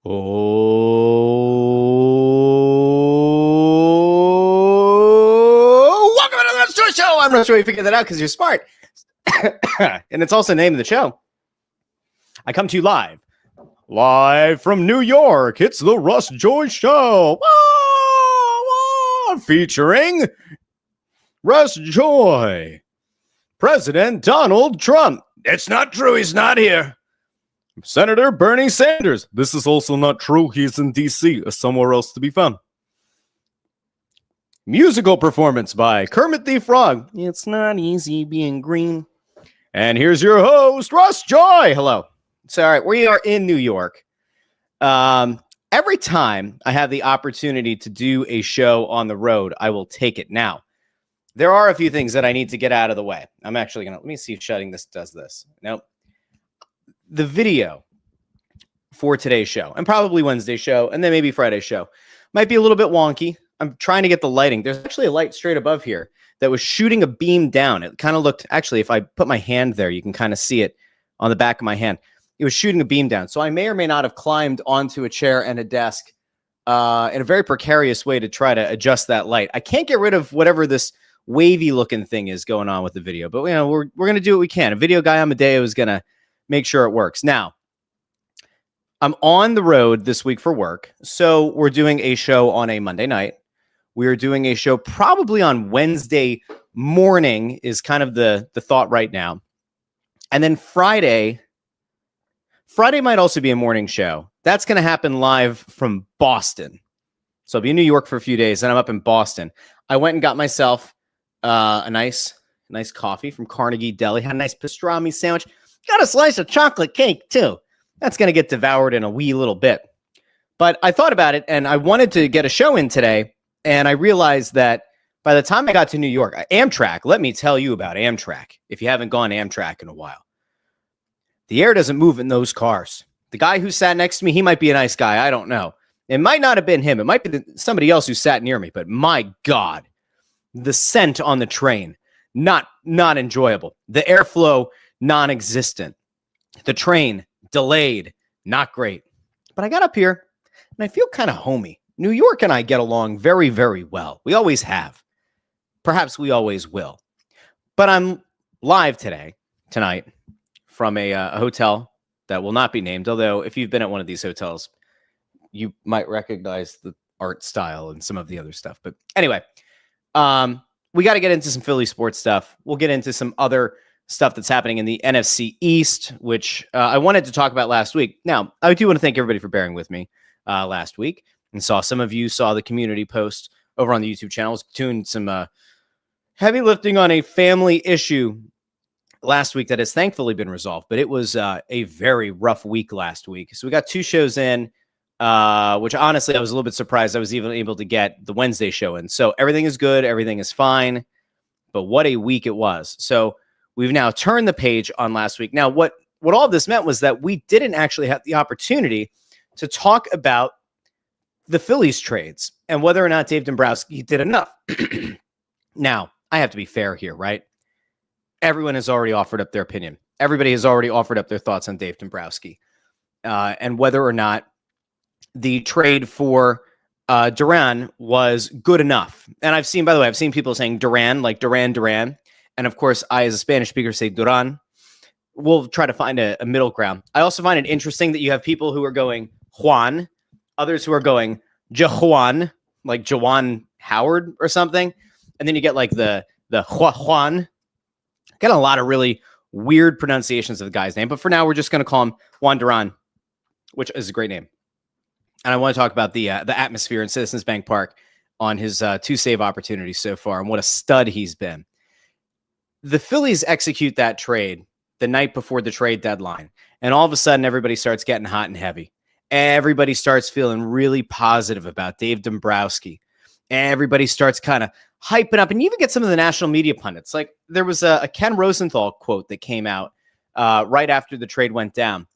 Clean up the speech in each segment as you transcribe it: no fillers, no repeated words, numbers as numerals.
Oh, welcome to the Russ Joy Show. I'm not sure you figured that out because you're smart. And it's also the name of the show. I come to you live from New York. It's the Russ Joy Show. Whoa, whoa, featuring Russ Joy, President Donald Trump. It's not true. He's not here. Senator Bernie Sanders. This is also not true. He's in D.C. or somewhere else to be found. Musical performance by Kermit the Frog. It's not easy being green. And here's your host, Russ Joy. Hello. So, all right, we are in New York. Every time I have the opportunity to do a show on the road, I will take it. Now, there are a few things that I need to get out of the way. I'm actually going to, let me see if shutting this does this. Nope. The video for today's show, and probably Wednesday's show, and then maybe Friday's show, might be a little bit wonky. I'm trying to get the lighting. There's actually a light straight above here that was shooting a beam down. It kind of looked, actually, if I put my hand there, you can kind of see it on the back of my hand. It was shooting a beam down. So I may or may not have climbed onto a chair and a desk in a very precarious way to try to adjust that light. I can't get rid of whatever this wavy looking thing is going on with the video, but we're going to do what we can. A video guy Amadeo is going to make sure it works. Now, I'm on the road this week for work, so we're doing a show on a Monday night. We are doing a show probably on Wednesday morning is kind of the thought right now. And then Friday might also be a morning show. That's going to happen live from Boston. So I'll be in New York for a few days, and I'm up in Boston. I went and got myself a nice coffee from Carnegie Deli. Had a nice pastrami sandwich. Got a slice of chocolate cake, too. That's going to get devoured in a wee little bit. But I thought about it, and I wanted to get a show in today, and I realized that by the time I got to New York, Amtrak, let me tell you about Amtrak, if you haven't gone Amtrak in a while. The air doesn't move in those cars. The guy who sat next to me, he might be a nice guy. I don't know. It might not have been him. It might be somebody else who sat near me, but my God, the scent on the train, not enjoyable. The airflow, non-existent. The train delayed, not great. But I got up here and I feel kind of homey. New York and I get along very, very well. We always have. Perhaps we always will. But I'm live tonight, from a hotel that will not be named. Although if you've been at one of these hotels, you might recognize the art style and some of the other stuff. But anyway, we got to get into some Philly sports stuff. We'll get into some other stuff that's happening in the NFC East, which I wanted to talk about last week. Now, I do want to thank everybody for bearing with me last week. And some of you saw the community post over on the YouTube channel. I was doing some heavy lifting on a family issue last week that has thankfully been resolved. But it was a very rough week last week. So we got 2 shows in, which honestly, I was a little bit surprised I was even able to get the Wednesday show in. So everything is good. Everything is fine. But what a week it was. So we've now turned the page on last week. Now, what all of this meant was that we didn't actually have the opportunity to talk about the Phillies trades and whether or not Dave Dombrowski did enough. Now, I have to be fair here, right? Everyone has already offered up their opinion. Everybody has already offered up their thoughts on Dave Dombrowski and whether or not the trade for Duran was good enough. And I've seen people saying Duran, like Duran. And of course, I, as a Spanish speaker, say Duran. We'll try to find a middle ground. I also find it interesting that you have people who are going Juan, others who are going Jhoan, like Jhoan Howard or something. And then you get like the Juan. Get a lot of really weird pronunciations of the guy's name. But for now, we're just going to call him Jhoan Duran, which is a great name. And I want to talk about the atmosphere in Citizens Bank Park on his 2 save opportunities so far and what a stud he's been. The Phillies execute that trade the night before the trade deadline. And all of a sudden, everybody starts getting hot and heavy. Everybody starts feeling really positive about Dave Dombrowski. Everybody starts kind of hyping up. And you even get some of the national media pundits. Like there was a Ken Rosenthal quote that came out right after the trade went down.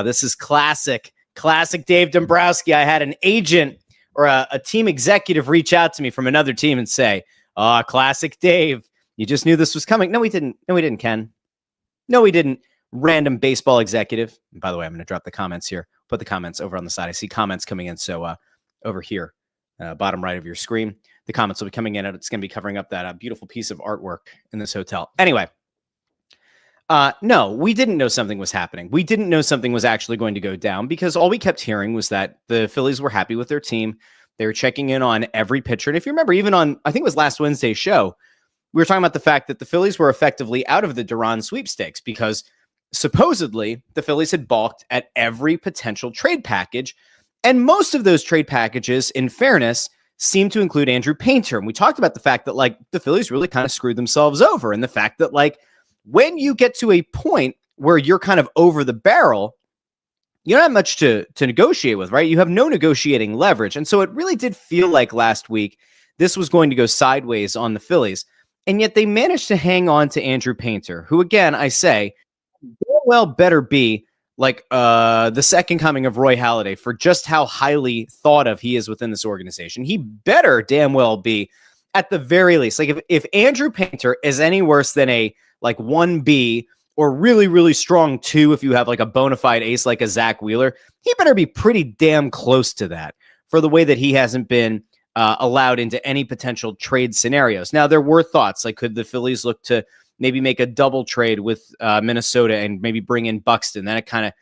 This is classic Dave Dombrowski. I had an agent or a team executive reach out to me from another team and say, classic Dave. You just knew this was coming. No, we didn't. No, we didn't, Ken. No, we didn't. random baseball executive. And by the way, I'm going to drop the comments here. Put the comments over on the side. I see comments coming in. So over here, bottom right of your screen, the comments will be coming in, and it's going to be covering up that beautiful piece of artwork in this hotel. Anyway, no, we didn't know something was happening. We didn't know something was actually going to go down because all we kept hearing was that the Phillies were happy with their team. They were checking in on every pitcher. And if you remember, even on, I think it was last Wednesday's show, we were talking about the fact that the Phillies were effectively out of the Duran sweepstakes because supposedly the Phillies had balked at every potential trade package. And most of those trade packages, in fairness, seemed to include Andrew Painter. And we talked about the fact that, like, the Phillies really kind of screwed themselves over. And the fact that, like, when you get to a point where you're kind of over the barrel, you don't have much to negotiate with, right? You have no negotiating leverage. And so it really did feel like last week this was going to go sideways on the Phillies. And yet they managed to hang on to Andrew Painter, who, again, I say, well, better be like the second coming of Roy Halladay for just how highly thought of he is within this organization. He better damn well be, at the very least, like if Andrew Painter is any worse than a like 1B or really, really strong 2, if you have like a bona fide ace like a Zach Wheeler, he better be pretty damn close to that for the way that he hasn't been allowed into any potential trade scenarios. Now, there were thoughts like, could the Phillies look to maybe make a double trade with Minnesota and maybe bring in Buxton? Then it kind of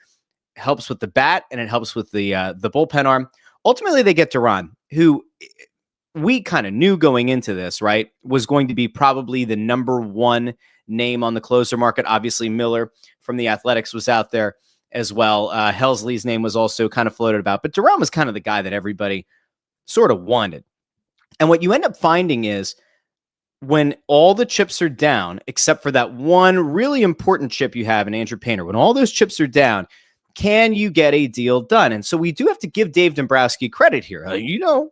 helps with the bat and it helps with the bullpen arm. Ultimately, they get Duran, who we kind of knew going into this, right, was going to be probably the number one name on the closer market. Obviously, Miller from the Athletics was out there as well. Helsley's name was also kind of floated about, but Duran was kind of the guy that everybody sort of wanted. And what you end up finding is when all the chips are down, except for that one really important chip you have in Andrew Painter, when all those chips are down, can you get a deal done? And so we do have to give Dave Dombrowski credit here.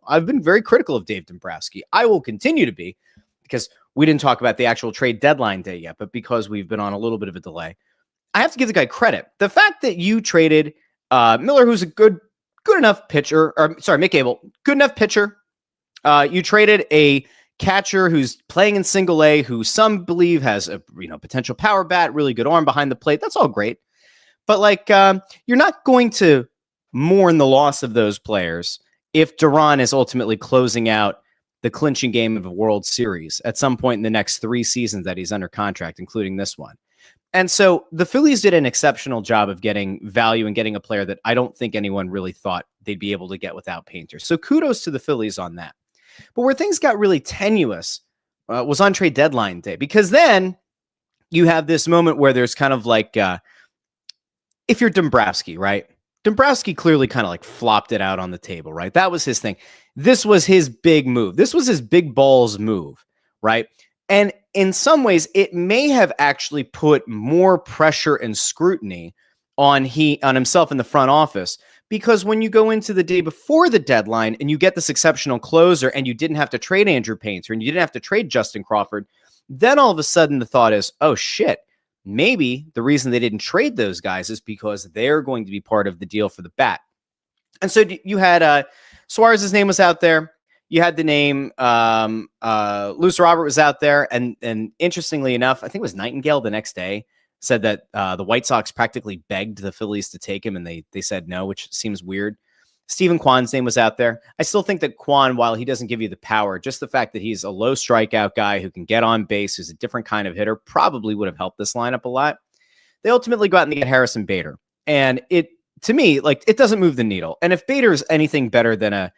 I've been very critical of Dave Dombrowski. I will continue to be, because we didn't talk about the actual trade deadline day yet, but because we've been on a little bit of a delay, I have to give the guy credit. The fact that you traded Miller, who's a good enough pitcher, Mick Abel, good enough pitcher. You traded a catcher who's playing in single A, who some believe has a potential power bat, really good arm behind the plate. That's all great. But like, you're not going to mourn the loss of those players if Duran is ultimately closing out the clinching game of a World Series at some point in the next 3 seasons that he's under contract, including this one. And so the Phillies did an exceptional job of getting value and getting a player that I don't think anyone really thought they'd be able to get without Painter. So kudos to the Phillies on that. But where things got really tenuous was on trade deadline day, because then you have this moment where there's kind of like, if you're Dombrowski, right? Dombrowski clearly kind of like flopped it out on the table, right? That was his thing. This was his big move. This was his big balls move, right? And in some ways, it may have actually put more pressure and scrutiny on himself in the front office, because when you go into the day before the deadline and you get this exceptional closer and you didn't have to trade Andrew Painter and you didn't have to trade Justin Crawford, then all of a sudden the thought is, oh shit, maybe the reason they didn't trade those guys is because they're going to be part of the deal for the bat. And so you had Suarez's name was out there. You had the name Luis Robert was out there. And interestingly enough, I think it was Nightingale the next day said that the White Sox practically begged the Phillies to take him, and they said no, which seems weird. Stephen Kwan's name was out there. I still think that Kwan, while he doesn't give you the power, just the fact that he's a low strikeout guy who can get on base, who's a different kind of hitter, probably would have helped this lineup a lot. They ultimately go out and they get Harrison Bader. And to me, like, it doesn't move the needle. And if Bader is anything better than a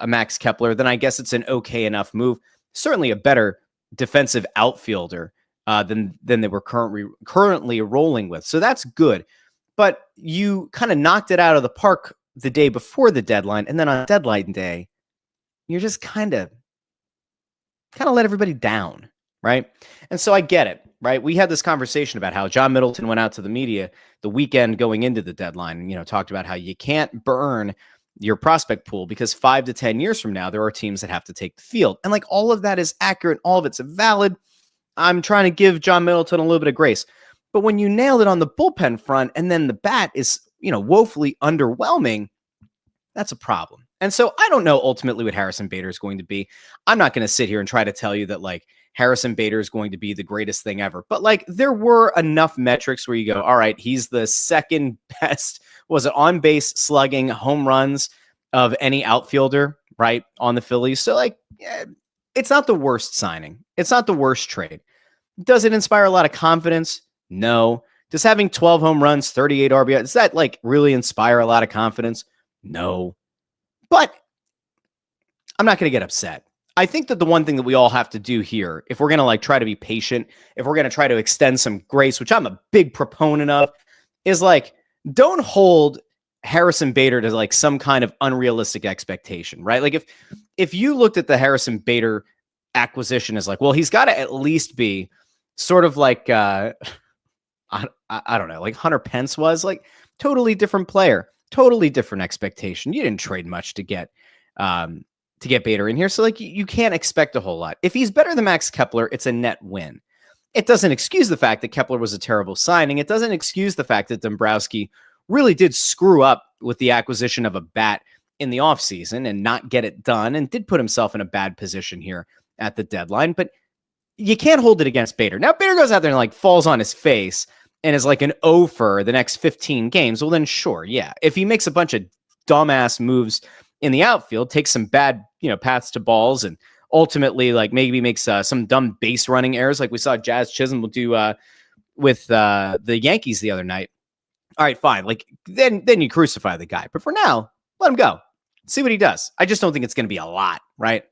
Max Kepler, then I guess it's an okay enough move. Certainly a better defensive outfielder than they were currently rolling with. So that's good. But you kind of knocked it out of the park the day before the deadline, and then on deadline day, you're just kind of let everybody down, right? And so I get it, right? We had this conversation about how John Middleton went out to the media the weekend going into the deadline and, talked about how you can't burn your prospect pool because 5 to 10 years from now, there are teams that have to take the field. And like, all of that is accurate. All of it's valid. I'm trying to give John Middleton a little bit of grace. But when you nailed it on the bullpen front and then the bat is, woefully underwhelming, that's a problem. And so I don't know ultimately what Harrison Bader is going to be. I'm not going to sit here and try to tell you that like Harrison Bader is going to be the greatest thing ever. But like there were enough metrics where you go, all right, he's the second best, was it on base slugging, home runs of any outfielder, right, on the Phillies. So like, it's not the worst signing. It's not the worst trade. Does it inspire a lot of confidence? No. Does having 12 home runs, 38 RBI, does that like really inspire a lot of confidence? No. But I'm not going to get upset. I think that the one thing that we all have to do here, if we're going to like try to be patient, if we're going to try to extend some grace, which I'm a big proponent of, is like, don't hold Harrison Bader to like some kind of unrealistic expectation, right? Like if you looked at the Harrison Bader acquisition as like, well, he's got to at least be sort of like, I don't know, like Hunter Pence was, like totally different player, totally different expectation. You didn't trade much to get Bader in here. So like you can't expect a whole lot. If he's better than Max Kepler, it's a net win. It doesn't excuse the fact that Kepler was a terrible signing. It doesn't excuse the fact that Dombrowski really did screw up with the acquisition of a bat in the offseason and not get it done and did put himself in a bad position here at the deadline. But you can't hold it against Bader. Now, Bader goes out there and like falls on his face and is like an O for the next 15 games. Well, then sure, yeah. If he makes a bunch of dumbass moves in the outfield, takes some bad, paths to balls, and ultimately like maybe makes some dumb base running errors like we saw Jazz Chisholm will do with the Yankees the other night. All right, fine. Like then you crucify the guy. But for now, let him go. See what he does. I just don't think it's going to be a lot, right?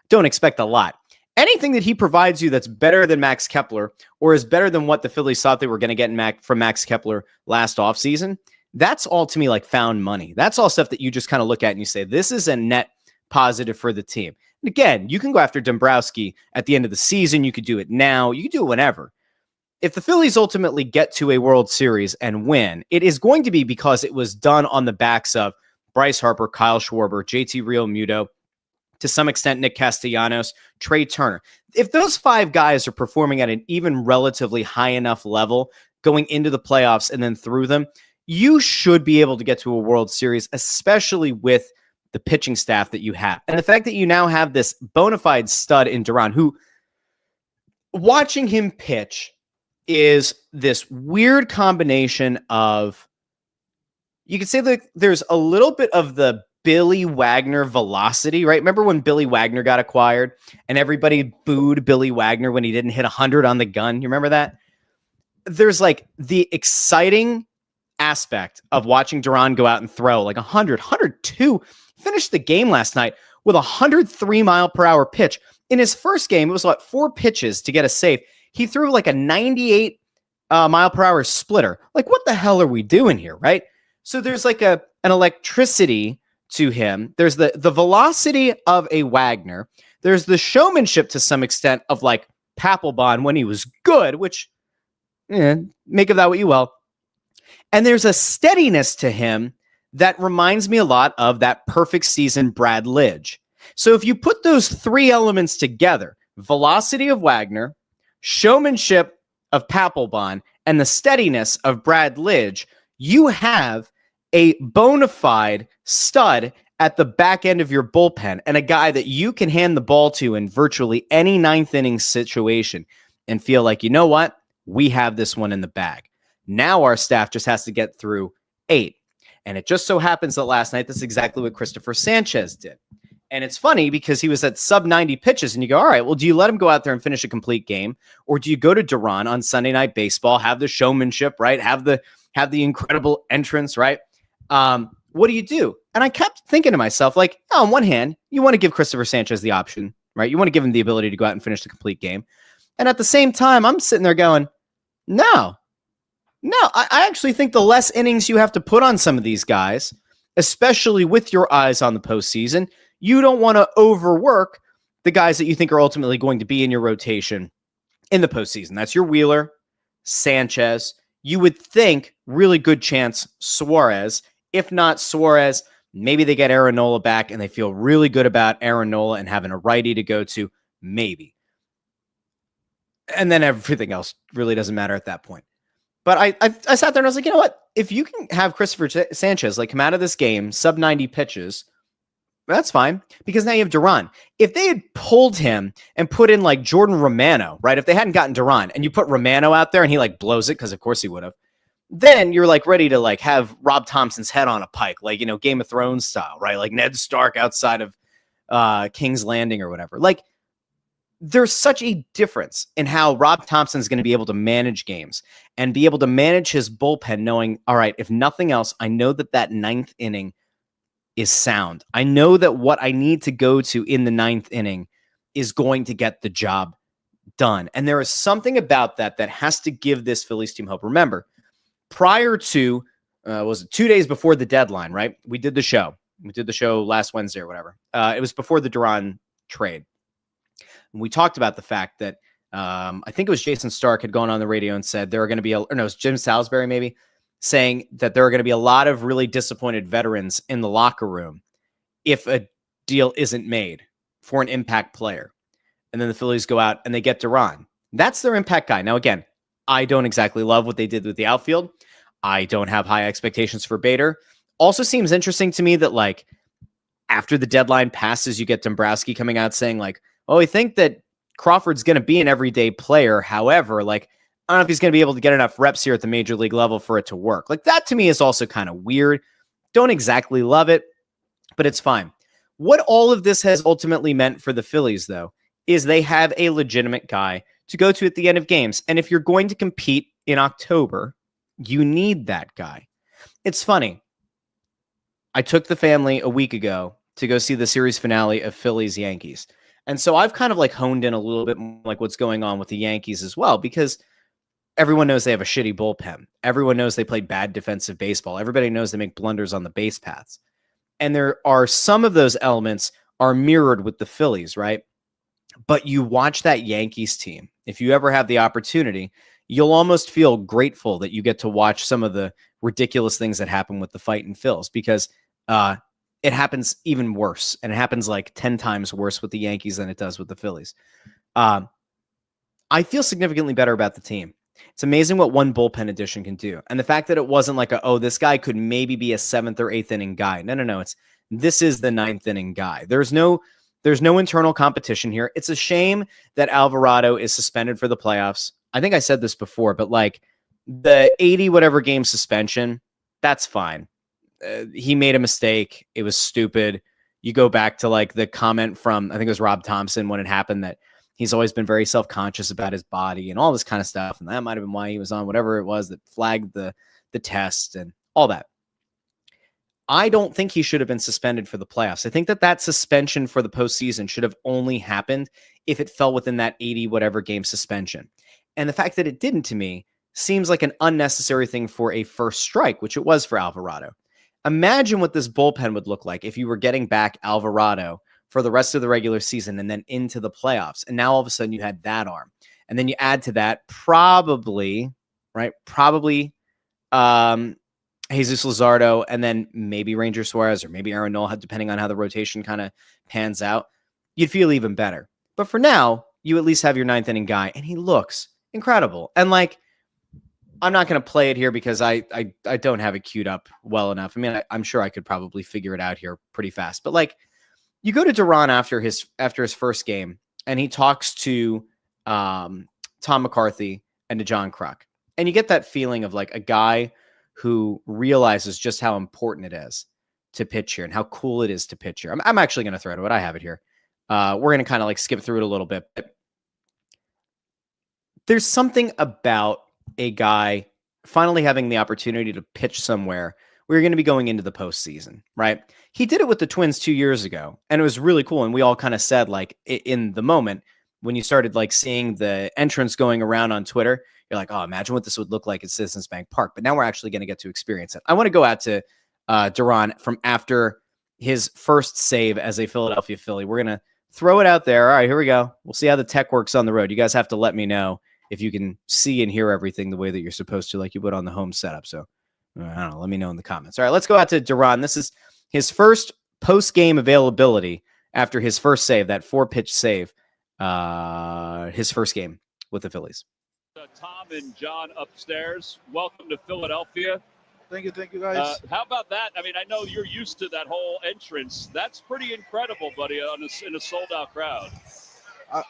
Don't expect a lot. Anything that he provides you that's better than Max Kepler or is better than what the Phillies thought they were going to get from Max Kepler last offseason, that's all to me like found money. That's all stuff that you just kind of look at and you say, this is a net positive for the team. And again, you can go after Dombrowski at the end of the season. You could do it now. You could do it whenever. If the Phillies ultimately get to a World Series and win, it is going to be because it was done on the backs of Bryce Harper, Kyle Schwarber, JT Realmuto, to some extent, Nick Castellanos, Trey Turner. If those five guys are performing at an even relatively high enough level going into the playoffs and then through them, you should be able to get to a World Series, especially with the pitching staff that you have. And the fact that you now have this bona fide stud in Duran, who, watching him pitch, is this weird combination of, you could say that there's a little bit of the Billy Wagner velocity, right? Remember when Billy Wagner got acquired and everybody booed Billy Wagner when he didn't hit 100 on the gun? You remember that? There's like the exciting aspect of watching Duran go out and throw like 100, 102, finished the game last night with a 103 mile per hour pitch. In his first game, it was like 4 pitches to get a save. He threw like a 98 mile per hour splitter. Like, what the hell are we doing here, right? So there's like an electricity to him. There's the velocity of a Wagner. There's the showmanship to some extent of like Papelbon when he was good, which make of that what you will. And there's a steadiness to him that reminds me a lot of that perfect season Brad Lidge. So if you put those 3 elements together, velocity of Wagner, showmanship of Papelbon, and the steadiness of Brad Lidge, you have a bona fide stud at the back end of your bullpen and a guy that you can hand the ball to in virtually any 9th inning situation and feel like, you know what? We have this one in the bag. Now our staff just has to get through 8. And it just so happens that last night, that's exactly what Christopher Sanchez did. And it's funny because he was at sub 90 pitches and you go, all right, well, do you let him go out there and finish a complete game? Or do you go to Duran on Sunday Night Baseball, have the showmanship, right? Have the incredible entrance, right? What do you do? And I kept thinking to myself, like, on one hand, you want to give Christopher Sanchez the option, right? You want to give him the ability to go out and finish the complete game. And at the same time, I'm sitting there going, no, I actually think the less innings you have to put on some of these guys, especially with your eyes on the postseason, you don't want to overwork the guys that you think are ultimately going to be in your rotation in the postseason. That's your Wheeler, Sanchez. You would think really good chance Suarez. If not Suarez, maybe they get Aaron Nola back and they feel really good about Aaron Nola and having a righty to go to, maybe. And then everything else really doesn't matter at that point. But I sat there and I was like, you know what? If you can have Christopher Sanchez like come out of this game, sub 90 pitches, That's fine, because now you have Duran. If they had pulled him and put in like Jordan Romano, right? If they hadn't gotten Duran and you put Romano out there and he like blows it, because of course he would have, then you're like ready to like have Rob Thompson's head on a pike, like, Game of Thrones style, right? Like Ned Stark outside of King's Landing or whatever. Like, there's such a difference in how Rob Thompson's going to be able to manage games and be able to manage his bullpen, knowing, all right, if nothing else, I know that ninth inning is sound. I know that what I need to go to in the ninth inning is going to get the job done. And there is something about that has to give this Phillies team hope. Remember, prior to, was it 2 days before the deadline, right? We did the show. We did the show last Wednesday or whatever. It was before the Duran trade. And we talked about the fact that I think it was Jason Stark had gone on the radio and said there are going to be, it was Jim Salisbury maybe, saying that there are going to be a lot of really disappointed veterans in the locker room if a deal isn't made for an impact player. And then the Phillies go out and they get Duran. That's their impact guy. Now, again, I don't exactly love what they did with the outfield. I don't have high expectations for Bader. Also seems interesting to me that, like, after the deadline passes, you get Dombrowski coming out saying, like, oh, we think that Crawford's going to be an everyday player. However, like, I don't know if he's going to be able to get enough reps here at the major league level for it to work. Like, that to me is also kind of weird. Don't exactly love it, but it's fine. What all of this has ultimately meant for the Phillies, though, is they have a legitimate guy to go to at the end of games. And if you're going to compete in October, you need that guy. It's funny. I took the family a week ago to go see the series finale of Phillies Yankees. And so I've kind of like honed in a little bit more like what's going on with the Yankees as well, because everyone knows they have a shitty bullpen. Everyone knows they play bad defensive baseball. Everybody knows they make blunders on the base paths. And there are some of those elements are mirrored with the Phillies, right? But you watch that Yankees team. If you ever have the opportunity, you'll almost feel grateful that you get to watch some of the ridiculous things that happen with the Phightin Phils, because it happens even worse. And it happens like 10 times worse with the Yankees than it does with the Phillies. I feel significantly better about the team. It's amazing what one bullpen addition can do. And the fact that it wasn't like this guy could maybe be a 7th or 8th inning guy. No. This is the 9th inning guy. There's no internal competition here. It's a shame that Alvarado is suspended for the playoffs. I think I said this before, but like the 80 whatever game suspension, that's fine. He made a mistake. It was stupid. You go back to like the comment from, I think it was Rob Thompson when it happened, that he's always been very self-conscious about his body and all this kind of stuff. And that might've been why he was on whatever it was that flagged the test and all that. I don't think he should have been suspended for the playoffs. I think that suspension for the postseason should have only happened if it fell within that 80 whatever game suspension. And the fact that it didn't, to me, seems like an unnecessary thing for a first strike, which it was for Alvarado. Imagine what this bullpen would look like if you were getting back Alvarado for the rest of the regular season and then into the playoffs. And now all of a sudden you had that arm. And then you add to that probably Jesus Luzardo, and then maybe Ranger Suarez or maybe Aaron Nola, depending on how the rotation kind of pans out. You'd feel even better. But for now, you at least have your 9th inning guy, and he looks incredible. And like, I'm not going to play it here because I don't have it queued up well enough. I mean, I'm sure I could probably figure it out here pretty fast. But like, you go to Duran after his first game, and he talks to Tom McCarthy and to John Kruk, and you get that feeling of like a guy who realizes just how important it is to pitch here and how cool it is to pitch here. I'm actually going to throw to it. I have it here. We're going to kind of like skip through it a little bit. But there's something about a guy finally having the opportunity to pitch somewhere where you're going to be going into the postseason, right? He did it with the Twins 2 years ago, and it was really cool. And we all kind of said, like, in the moment when you started like seeing the entrance going around on Twitter, you're like, oh, imagine what this would look like at Citizens Bank Park. But now we're actually going to get to experience it. I want to go out to Duran from after his first save as a Philadelphia Philly. We're going to throw it out there. All right, here we go. We'll see how the tech works on the road. You guys have to let me know if you can see and hear everything the way that you're supposed to, like you would on the home setup. So I don't know. Let me know in the comments. All right, let's go out to Duran. This is his first post-game availability after his first save, that 4-pitch save, his first game with the Phillies. Tom and John upstairs. Welcome to Philadelphia. Thank you, guys. How about that? I mean, I know you're used to that whole entrance. That's pretty incredible, buddy, in a sold-out crowd.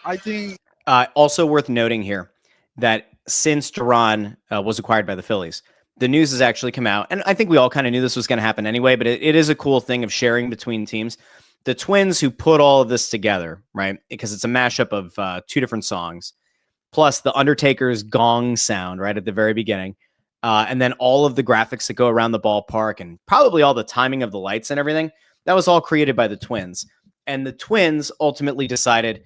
I think. Also worth noting here that since Duran was acquired by the Phillies, the news has actually come out, and I think we all kind of knew this was going to happen anyway, but it is a cool thing of sharing between teams. The Twins who put all of this together, right, because it's a mashup of two different songs, plus the Undertaker's gong sound right at the very beginning, and then all of the graphics that go around the ballpark and probably all the timing of the lights and everything, that was all created by the Twins. And the Twins ultimately decided,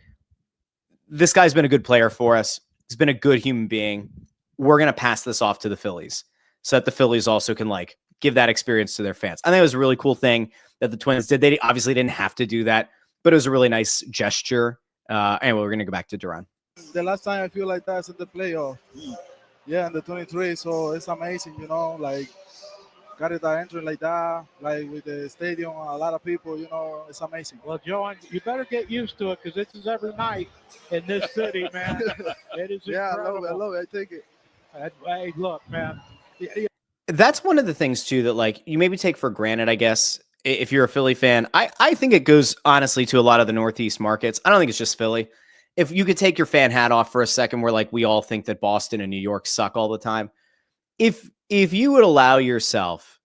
this guy's been a good player for us. He's been a good human being. We're going to pass this off to the Phillies so that the Phillies also can like give that experience to their fans. I think it was a really cool thing that the Twins did. They obviously didn't have to do that, but it was a really nice gesture. Anyway, we're going to go back to Duran. The last time I feel like that's in the playoff. Yeah, in the 23. So it's amazing, like got it that entry like that, like with the stadium, a lot of people, it's amazing. Well, Jhoan, you better get used to it because this is every night in this city, man. It is incredible. I love it. I take it. Hey, look, man. That's one of the things, too, that like you maybe take for granted, I guess, if you're a Philly fan. I think it goes, honestly, to a lot of the Northeast markets. I don't think it's just Philly. If you could take your fan hat off for a second, where like we all think that Boston and New York suck all the time. If you would allow yourself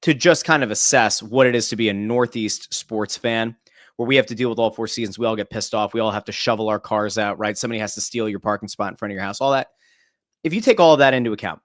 to just kind of assess what it is to be a Northeast sports fan, where we have to deal with all 4 seasons, we all get pissed off, we all have to shovel our cars out, right? Somebody has to steal your parking spot in front of your house, all that. If you take all of that into account,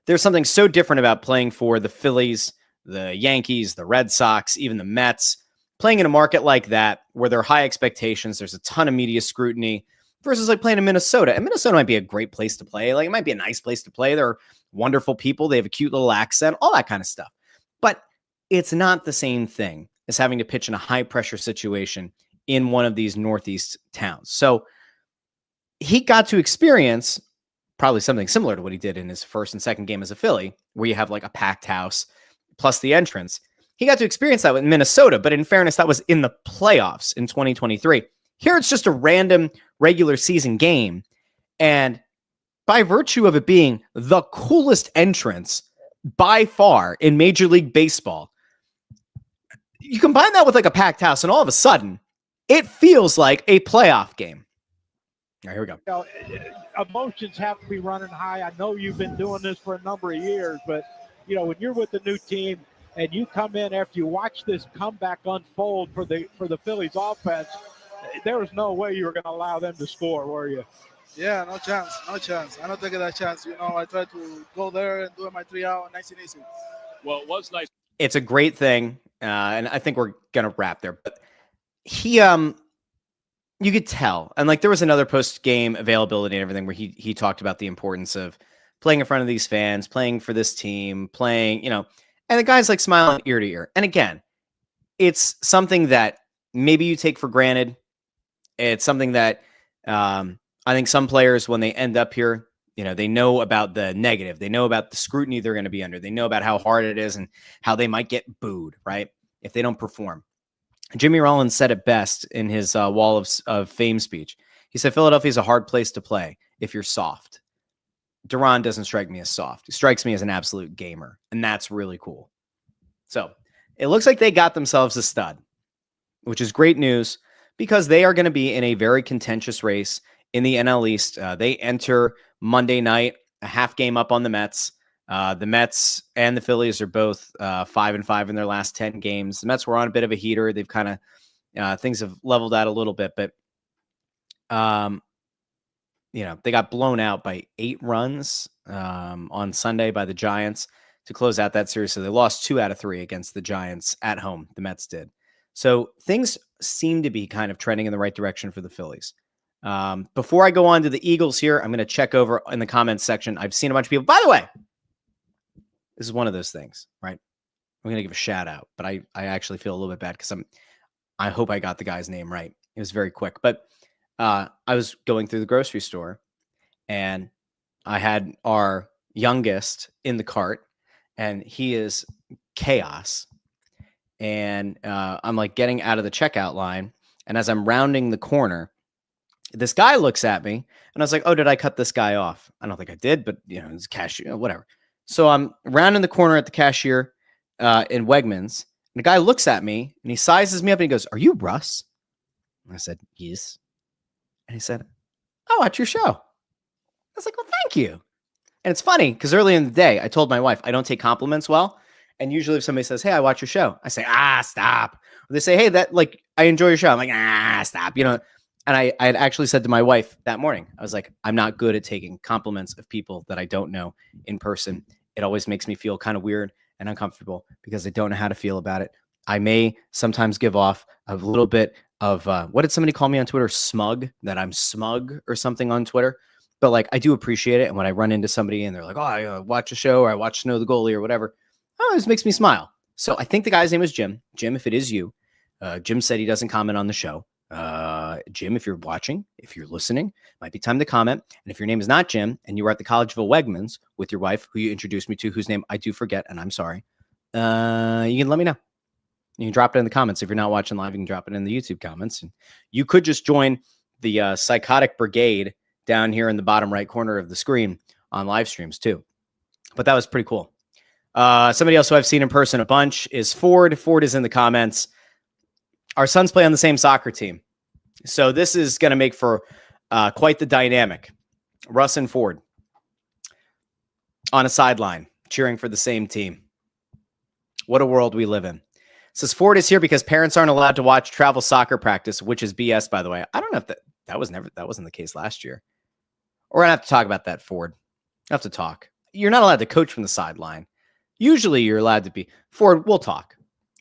there's something so different about playing for the Phillies, the Yankees, the Red Sox, even the Mets, playing in a market like that where there are high expectations, there's a ton of media scrutiny, versus like playing in Minnesota. And Minnesota might be a great place to play. Like it might be a nice place to play. They're wonderful people. They have a cute little accent, all that kind of stuff. But it's not the same thing as having to pitch in a high pressure situation in one of these Northeast towns. So he got to experience probably something similar to what he did in his first and second game as a Philly, where you have like a packed house plus the entrance. He got to experience that with Minnesota, but in fairness, that was in the playoffs in 2023. Here it's just a random regular season game. And by virtue of it being the coolest entrance by far in Major League Baseball, you combine that with like a packed house, and all of a sudden, it feels like a playoff game. All right, here we go. Emotions have to be running high. I know you've been doing this for a number of years, but when you're with the new team and you come in after you watch this comeback unfold for the Phillies offense, there was no way you were going to allow them to score, were you? Yeah, no chance. I don't take that chance. I try to go there and do my 3 out, nice and easy. Well, it was nice. It's a great thing, and I think we're going to wrap there. But he, you could tell, and like there was another post-game availability and everything where he talked about the importance of playing in front of these fans, playing for this team, playing, and the guy's like smiling ear to ear. And again, it's something that maybe you take for granted. It's something that I think some players, when they end up here, they know about the negative. They know about the scrutiny they're going to be under. They know about how hard it is and how they might get booed, right, if they don't perform. Jimmy Rollins said it best in his Wall of Fame speech. He said, Philadelphia is a hard place to play if you're soft. Duran doesn't strike me as soft. He strikes me as an absolute gamer, and that's really cool. So it looks like they got themselves a stud, which is great news because they are going to be in a very contentious race in the NL East. They enter Monday night, a half game up on the Mets. The Mets and the Phillies are both 5-5 in their last 10 games. The Mets were on a bit of a heater. They've kind of things have leveled out a little bit, but they got blown out by 8 runs on Sunday by the Giants to close out that series. So they lost 2 out of 3 against the Giants at home. The Mets did. So things seem to be kind of trending in the right direction for the Phillies. Before I go on to the Eagles here, I'm going to check over in the comments section. I've seen a bunch of people, by the way, this is one of those things, right? I'm going to give a shout out, but I actually feel a little bit bad because I hope I got the guy's name right. It was very quick, but I was going through the grocery store and I had our youngest in the cart and he is chaos. And I'm like getting out of the checkout line. And as I'm rounding the corner, this guy looks at me and I was like, oh, did I cut this guy off? I don't think I did, but it's cashier, whatever. So I'm rounding the corner at the cashier in Wegmans, and the guy looks at me and he sizes me up and he goes, "Are you Russ?" And I said, "Yes." And he said, "I watch your show." I was like, "Well, thank you." And it's funny because early in the day, I told my wife I don't take compliments well. And usually if somebody says, "Hey, I watch your show," I say, "Stop." Or they say, "Hey, I enjoy your show." I'm like, "Stop." And I had actually said to my wife that morning, I was like, I'm not good at taking compliments of people that I don't know in person. It always makes me feel kind of weird and uncomfortable because I don't know how to feel about it. I may sometimes give off a little bit of, what did somebody call me on Twitter? Smug, that I'm smug or something on Twitter. But like, I do appreciate it. And when I run into somebody and they're like, "Oh, I watch a show," or "I watch Snow the Goalie," or whatever, this makes me smile. So I think the guy's name was Jim. Jim, if it is you, Jim said he doesn't comment on the show. Jim, if you're watching, if you're listening, might be time to comment. And if your name is not Jim and you were at the Collegeville Wegmans with your wife, who you introduced me to, whose name I do forget, and I'm sorry, you can let me know. You can drop it in the comments. If you're not watching live, you can drop it in the YouTube comments. And you could just join the Psychotic Brigade down here in the bottom right corner of the screen on live streams too. But that was pretty cool. Somebody else who I've seen in person a bunch is Ford. Ford is in the comments. Our sons play on the same soccer team. So this is going to make for quite the dynamic. Russ and Ford on a sideline cheering for the same team. What a world we live in. It says Ford is here because parents aren't allowed to watch travel soccer practice, which is BS, by the way. I don't know if that wasn't the case last year. We're going to have to talk about that, Ford. I have to talk. You're not allowed to coach from the sideline. Usually you're allowed to be. Ford, we'll talk.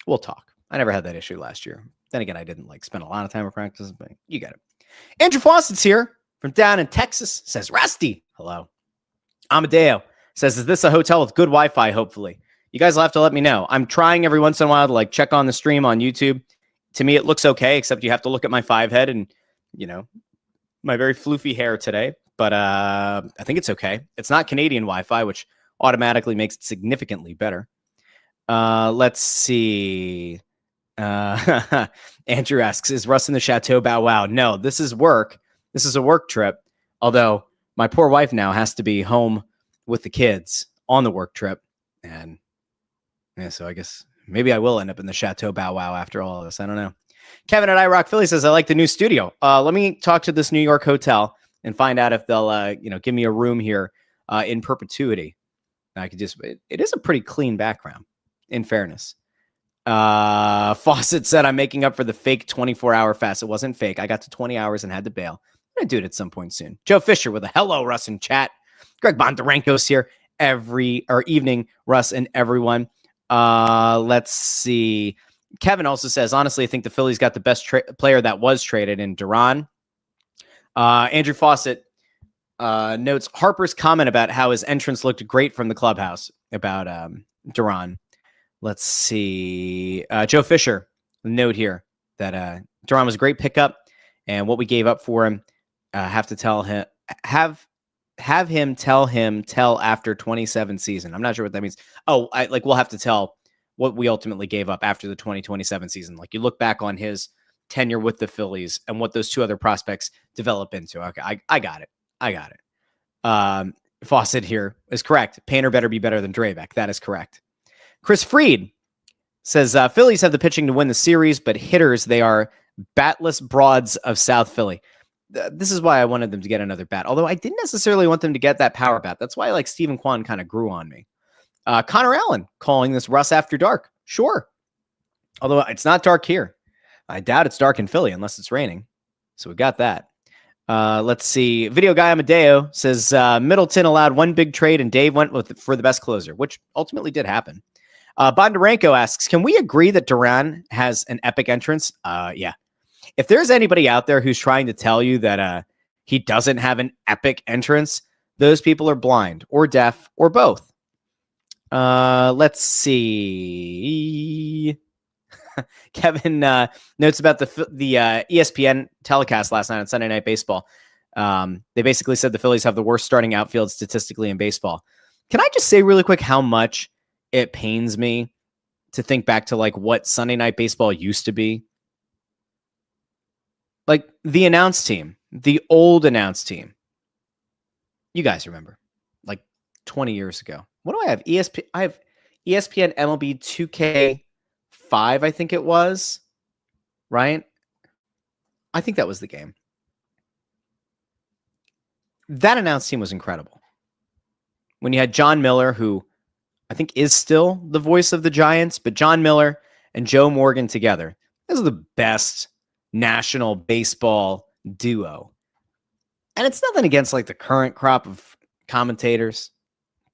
We'll talk. I never had that issue last year. Then again, I didn't spend a lot of time at practice, but you get it. Andrew Fawcett's here from down in Texas. Says, Rusty. Hello. Amadeo says, is this a hotel with good Wi-Fi? Hopefully. You guys will have to let me know. I'm trying every once in a while to check on the stream on YouTube. To me, it looks okay, except you have to look at my 5 head and, my very floofy hair today. But I think it's okay. It's not Canadian Wi-Fi, which automatically makes it significantly better. Let's see. Andrew asks, is Russ in the Chateau Bow Wow? No, this is work. This is a work trip. Although my poor wife now has to be home with the kids on the work trip. And so I guess maybe I will end up in the Chateau Bow Wow after all of this. I don't know. Kevin at iRock Philly says, I like the new studio. Let me talk to this New York hotel and find out if they'll, give me a room here in perpetuity. I could it is a pretty clean background, in fairness. Fawcett said, I'm making up for the fake 24-hour fast. It wasn't fake. I got to 20 hours and had to bail. I'm going to do it at some point soon. Joe Fisher with a hello, Russ in chat. Greg Bondarenko's here evening, Russ and everyone. Let's see. Kevin also says, honestly, I think the Phillies got the best player that was traded in Duran. Andrew Fawcett notes Harper's comment about how his entrance looked great from the clubhouse about Duran. Let's see. Joe Fisher, note here that Duran was a great pickup, and what we gave up for him, have him tell after 27 season. I'm not sure what that means. Oh, we'll have to tell what we ultimately gave up after the 2027 season. You look back on his tenure with the Phillies and what those 2 other prospects develop into. Okay, I got it. Fawcett here is correct. Painter better be better than Drabek. That is correct. Chris Freed says, Phillies have the pitching to win the series, but hitters, they are batless broads of South Philly. This is why I wanted them to get another bat, although I didn't necessarily want them to get that power bat. That's why Stephen Kwan kind of grew on me. Connor Allen calling this Russ After Dark. Sure. Although it's not dark here. I doubt it's dark in Philly unless it's raining. So we got that. Let's see. Video guy Amadeo says Middleton allowed 1 big trade and Dave went for the best closer, which ultimately did happen. Bondarenko asks, can we agree that Duran has an epic entrance? Yeah. If there's anybody out there who's trying to tell you that he doesn't have an epic entrance, those people are blind or deaf or both. Let's see. Kevin notes about the ESPN telecast last night on Sunday Night Baseball. They basically said the Phillies have the worst starting outfield statistically in baseball. Can I just say really quick how much it pains me to think back to what Sunday Night Baseball used to be? The announce team, the old announce team. You guys remember, 20 years ago, what do I have? I have ESPN MLB 2K5, I think it was, right? I think that was the game. That announced team was incredible. When you had John Miller, who I think is still the voice of the Giants, but John Miller and Joe Morgan together, those are the best national baseball duo. And it's nothing against like the current crop of commentators,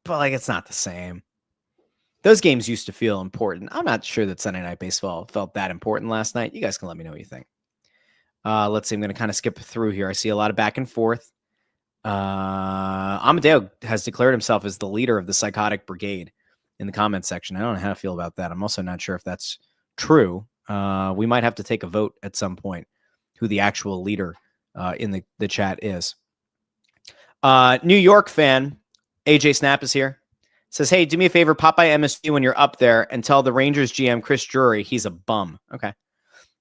but like it's not the same. Those games used to feel important. I'm not sure that Sunday Night Baseball felt that important last night. You guys can let me know what you think. Let's see. I'm going to kind of skip through here. I see a lot of back and forth. Amadeo has declared himself as the leader of the psychotic brigade in the comments section. I don't know how to feel about that. I'm also not sure if that's true. We might have to take a vote at some point who the actual leader in the chat is. New York fan AJ Snap is here. Says, hey, do me a favor, pop by MSG when you're up there and tell the Rangers GM Chris Drury he's a bum. Okay.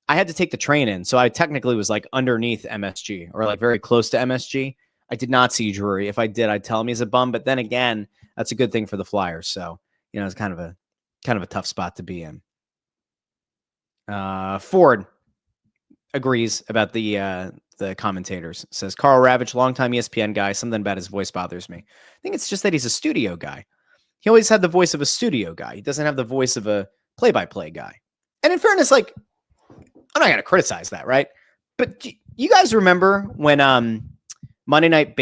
I had to take the train in, so I technically was like underneath MSG or like very close to MSG. I did not see Drury. If I did, I'd tell him he's a bum. But then again, that's a good thing for the Flyers. So, you know, it's kind of a tough spot to be in. Ford agrees about the commentators. Says Carl Ravitch, longtime ESPN guy. Something about his voice bothers me. I think it's just that he's a studio guy. He always had the voice of a studio guy. He doesn't have the voice of a play-by-play guy. And in fairness, like, I'm not going to criticize that, right? But you guys remember when Monday Night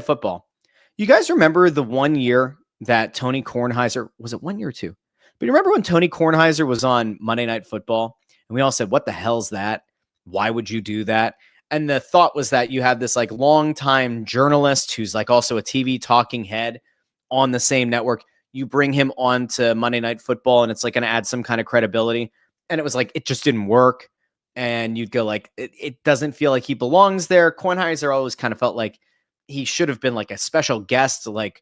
Football, you guys remember the one year that Tony Kornheiser, was it 1 year or two? But you remember when Tony Kornheiser was on Monday Night Football and we all said, what the hell's that? Why would you do that? And the thought was that you have this like longtime journalist who's like also a TV talking head on the same network. You bring him on to Monday Night Football and it's like going to add some kind of credibility. And it was like, it just didn't work. And you'd go like, it doesn't feel like he belongs there. Kornheiser always kind of felt like he should have been like a special guest, like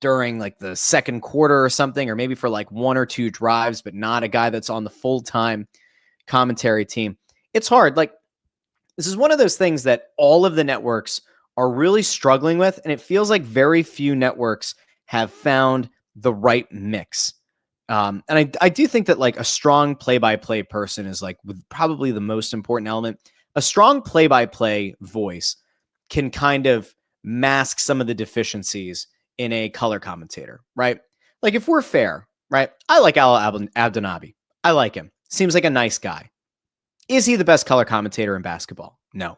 during like the second quarter or something, or maybe for like one or two drives, but not a guy that's on the full-time commentary team. It's hard. Like, this is one of those things that all of the networks are really struggling with. And it feels like very few networks have found the right mix. And I do think that like a strong play-by-play person is like probably the most important element. A strong play-by-play voice can kind of mask some of the deficiencies in a color commentator, right? Like if we're fair, right? I like Al Abdenabi. I like him. Seems like a nice guy. Is he the best color commentator in basketball? No.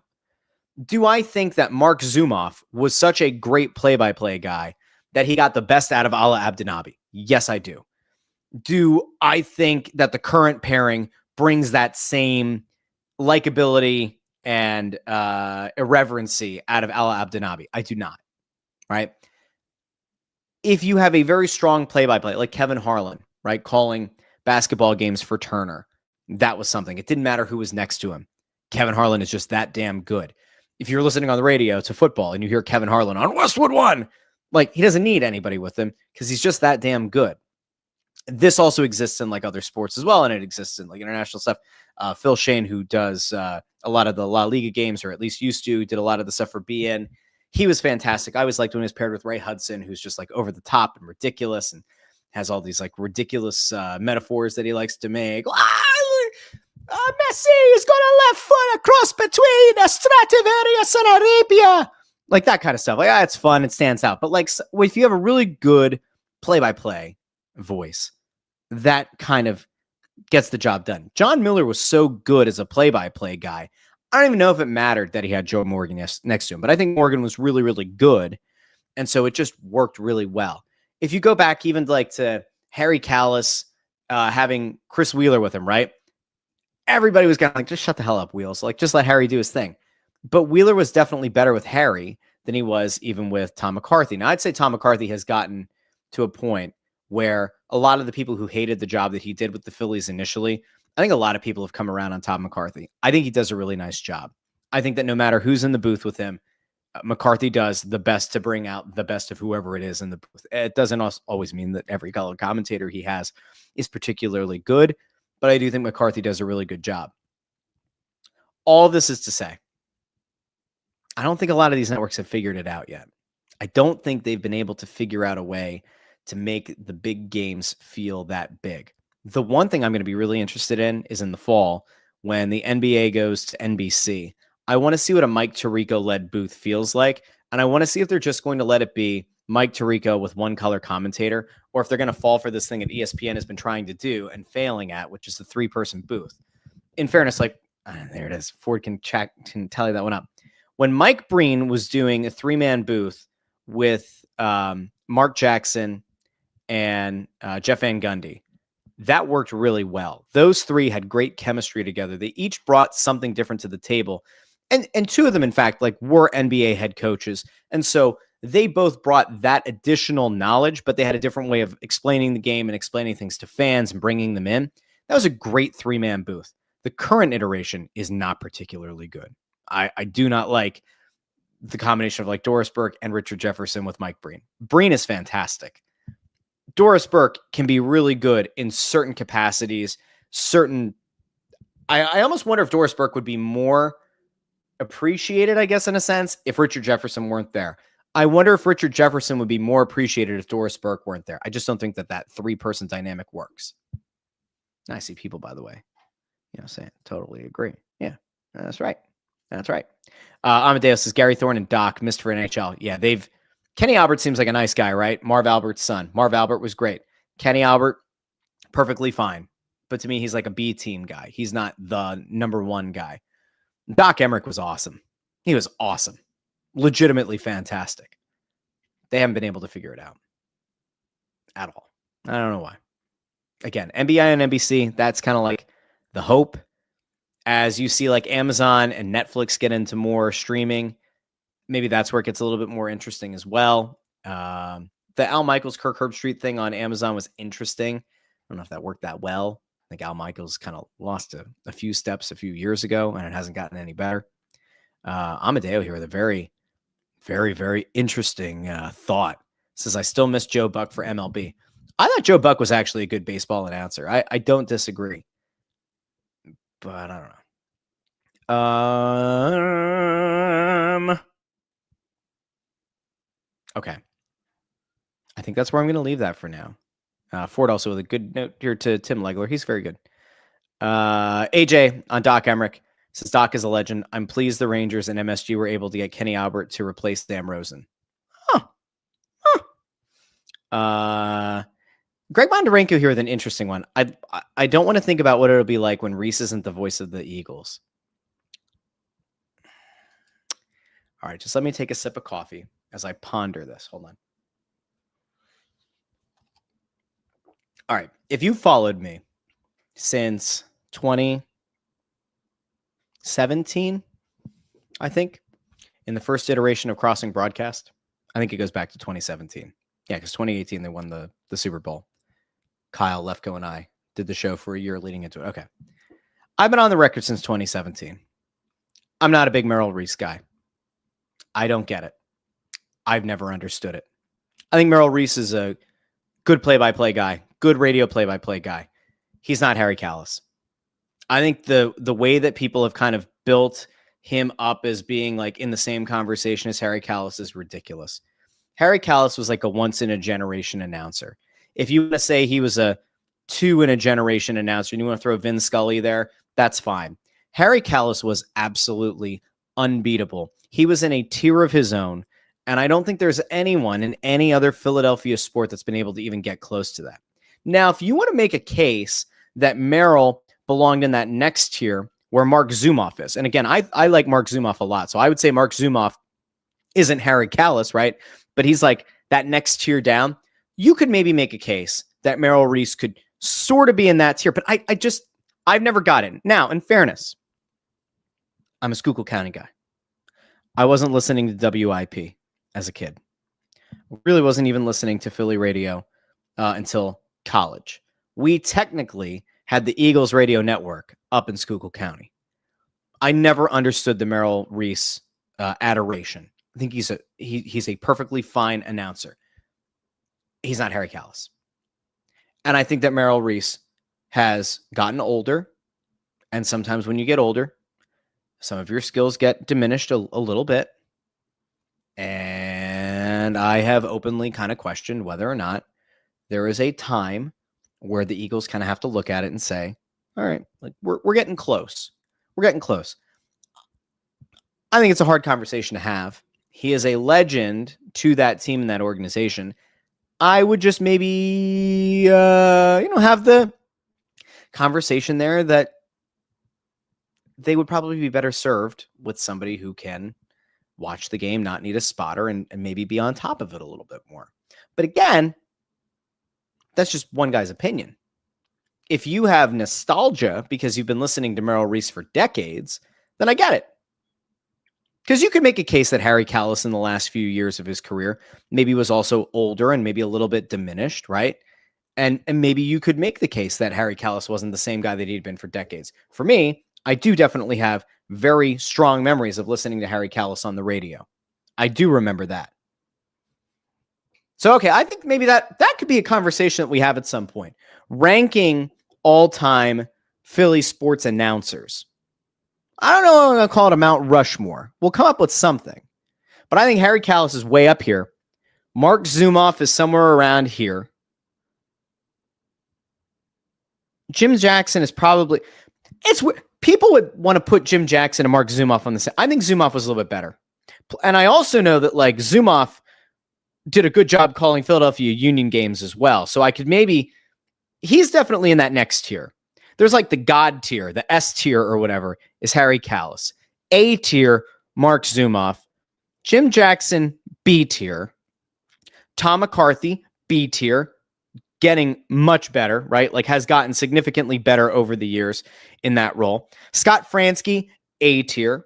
Do I think that Mark Zumoff was such a great play-by-play guy that he got the best out of Ala Abdenabi? Yes, I do. Do I think that the current pairing brings that same likability and irreverency out of Ala Abdenabi? I do not, right? If you have a very strong play-by-play, like Kevin Harlan, right, calling basketball games for Turner, that was something. It didn't matter who was next to him. Kevin Harlan is just that damn good. If you're listening on the radio to football and you hear Kevin Harlan on Westwood One, like he doesn't need anybody with him because he's just that damn good. This also exists in like other sports as well, and it exists in like international stuff. Phil Shane, who does a lot of the La Liga games, or at least used to, did a lot of the stuff for BN. He was fantastic. I always liked when he was paired with Ray Hudson, who's just like over the top and ridiculous and has all these like ridiculous metaphors that he likes to make. Messi is going to left foot across between Stradivarius and Arabia. Like that kind of stuff. Like, it's fun. It stands out. But like, if you have a really good play-by-play voice, that kind of gets the job done. John Miller was so good as a play-by-play guy. I don't even know if it mattered that he had Joe Morgan next to him, but I think Morgan was really, really good. And so it just worked really well. If you go back even like to Harry Callis having Chris Wheeler with him, right? Everybody was kind of like, just shut the hell up, Wheels. Like, just let Harry do his thing. But Wheeler was definitely better with Harry than he was even with Tom McCarthy. Now, I'd say Tom McCarthy has gotten to a point where a lot of the people who hated the job that he did with the Phillies initially, I think a lot of people have come around on Tom McCarthy. I think he does a really nice job. I think that no matter who's in the booth with him, McCarthy does the best to bring out the best of whoever it is in the booth. It doesn't always mean that every color commentator he has is particularly good, but I do think McCarthy does a really good job. All this is to say, I don't think a lot of these networks have figured it out yet. I don't think they've been able to figure out a way to make the big games feel that big. The one thing I'm going to be really interested in is in the fall when the NBA goes to NBC. I want to see what a Mike Tirico-led booth feels like, and I want to see if they're just going to let it be Mike Tirico with one color commentator, or if they're going to fall for this thing that ESPN has been trying to do and failing at, which is the 3-person booth. In fairness, like, there it is. Ford can tally that one up. When Mike Breen was doing a 3-man booth with Mark Jackson and Jeff Van Gundy, that worked really well. Those three had great chemistry together. They each brought something different to the table. And two of them, in fact, like were NBA head coaches. And so they both brought that additional knowledge, but they had a different way of explaining the game and explaining things to fans and bringing them in. That was a great 3-man booth. The current iteration is not particularly good. I do not like the combination of like Doris Burke and Richard Jefferson with Mike Breen. Breen is fantastic. Doris Burke can be really good in certain capacities, I almost wonder if Doris Burke would be more appreciated, I guess, in a sense, if Richard Jefferson weren't there. I wonder if Richard Jefferson would be more appreciated if Doris Burke weren't there. I just don't think that 3-person dynamic works. I see people, by the way, saying totally agree. Yeah, that's right. That's right. Amadeus says Gary Thorne and Doc missed for NHL. Yeah, Kenny Albert seems like a nice guy, right? Marv Albert's son. Marv Albert was great. Kenny Albert, perfectly fine. But to me, he's like a B team guy. He's not the number 1 guy. Doc Emmerich was awesome. He was awesome. Legitimately fantastic. They haven't been able to figure it out at all. I don't know why. Again, NBA and NBC, that's kind of like the hope. As you see like Amazon and Netflix get into more streaming, maybe that's where it gets a little bit more interesting as well. The Al Michaels, Kirk Herbstreit thing on Amazon was interesting. I don't know if that worked that well. I think Al Michaels kind of lost a few steps a few years ago, and it hasn't gotten any better. Amadeo here with a very, very, very interesting thought. Says, I still miss Joe Buck for MLB. I thought Joe Buck was actually a good baseball announcer. I don't disagree. But I don't know. Okay. I think that's where I'm going to leave that for now. Ford also with a good note here to Tim Legler. He's very good. AJ on Doc Emmerich says, Doc is a legend. I'm pleased the Rangers and MSG were able to get Kenny Albert to replace Sam Rosen. Greg Bondarenko here with an interesting one. I don't want to think about what it'll be like when Reese isn't the voice of the Eagles. All right, just let me take a sip of coffee as I ponder this. Hold on. All right, if you followed me since 2017, I think, in the first iteration of Crossing Broadcast, I think it goes back to 2017. Yeah, because 2018, they won the Super Bowl. Kyle, Lefko, and I did the show for a year leading into it. Okay. I've been on the record since 2017. I'm not a big Merrill Reese guy. I don't get it. I've never understood it. I think Merrill Reese is a good play-by-play guy, good radio play-by-play guy. He's not Harry Kalas. I think the way that people have kind of built him up as being like in the same conversation as Harry Kalas is ridiculous. Harry Kalas was like a once-in-a-generation announcer. If you want to say he was a 2-in-a-generation announcer and you want to throw Vin Scully there, that's fine. Harry Kalas was absolutely unbeatable. He was in a tier of his own, and I don't think there's anyone in any other Philadelphia sport that's been able to even get close to that. Now, if you want to make a case that Merrill belonged in that next tier where Mark Zumoff is, and again, I like Mark Zumoff a lot, so I would say Mark Zumoff isn't Harry Kalas, right? But he's like that next tier down. You could maybe make a case that Merrill Reese could sort of be in that tier, but I've never got it. Now, in fairness, I'm a Schuylkill County guy. I wasn't listening to WIP as a kid. Really wasn't even listening to Philly radio until college. We technically had the Eagles radio network up in Schuylkill County. I never understood the Merrill Reese adoration. I think he's a perfectly fine announcer. He's not Harry Kalas. And I think that Merrill Reese has gotten older. And sometimes when you get older, some of your skills get diminished a little bit. And I have openly kind of questioned whether or not there is a time where the Eagles kind of have to look at it and say, all right, like we're getting close. We're getting close. I think it's a hard conversation to have. He is a legend to that team and that organization. I would just maybe, have the conversation there that they would probably be better served with somebody who can watch the game, not need a spotter, and maybe be on top of it a little bit more. But again, that's just one guy's opinion. If you have nostalgia because you've been listening to Merrill Reese for decades, then I get it. Because you could make a case that Harry Kalas in the last few years of his career maybe was also older and maybe a little bit diminished, right? And maybe you could make the case that Harry Kalas wasn't the same guy that he'd been for decades. For me, I do definitely have very strong memories of listening to Harry Kalas on the radio. I do remember that. So, okay, I think maybe that could be a conversation that we have at some point. Ranking all-time Philly sports announcers. I don't know if I'm going to call it a Mount Rushmore. We'll come up with something. But I think Harry Kalas is way up here. Mark Zumoff is somewhere around here. Jim Jackson is probably... People would want to put Jim Jackson and Mark Zumoff on the same. I think Zumoff was a little bit better. And I also know that like Zumoff did a good job calling Philadelphia Union games as well. So I could maybe... He's definitely in that next tier. There's like the God tier, the S tier or whatever is Harry Kalas. A tier, Mark Zumoff. Jim Jackson, B tier. Tom McCarthy, B tier. Getting much better, right? Like has gotten significantly better over the years in that role. Scott Fransky, A tier.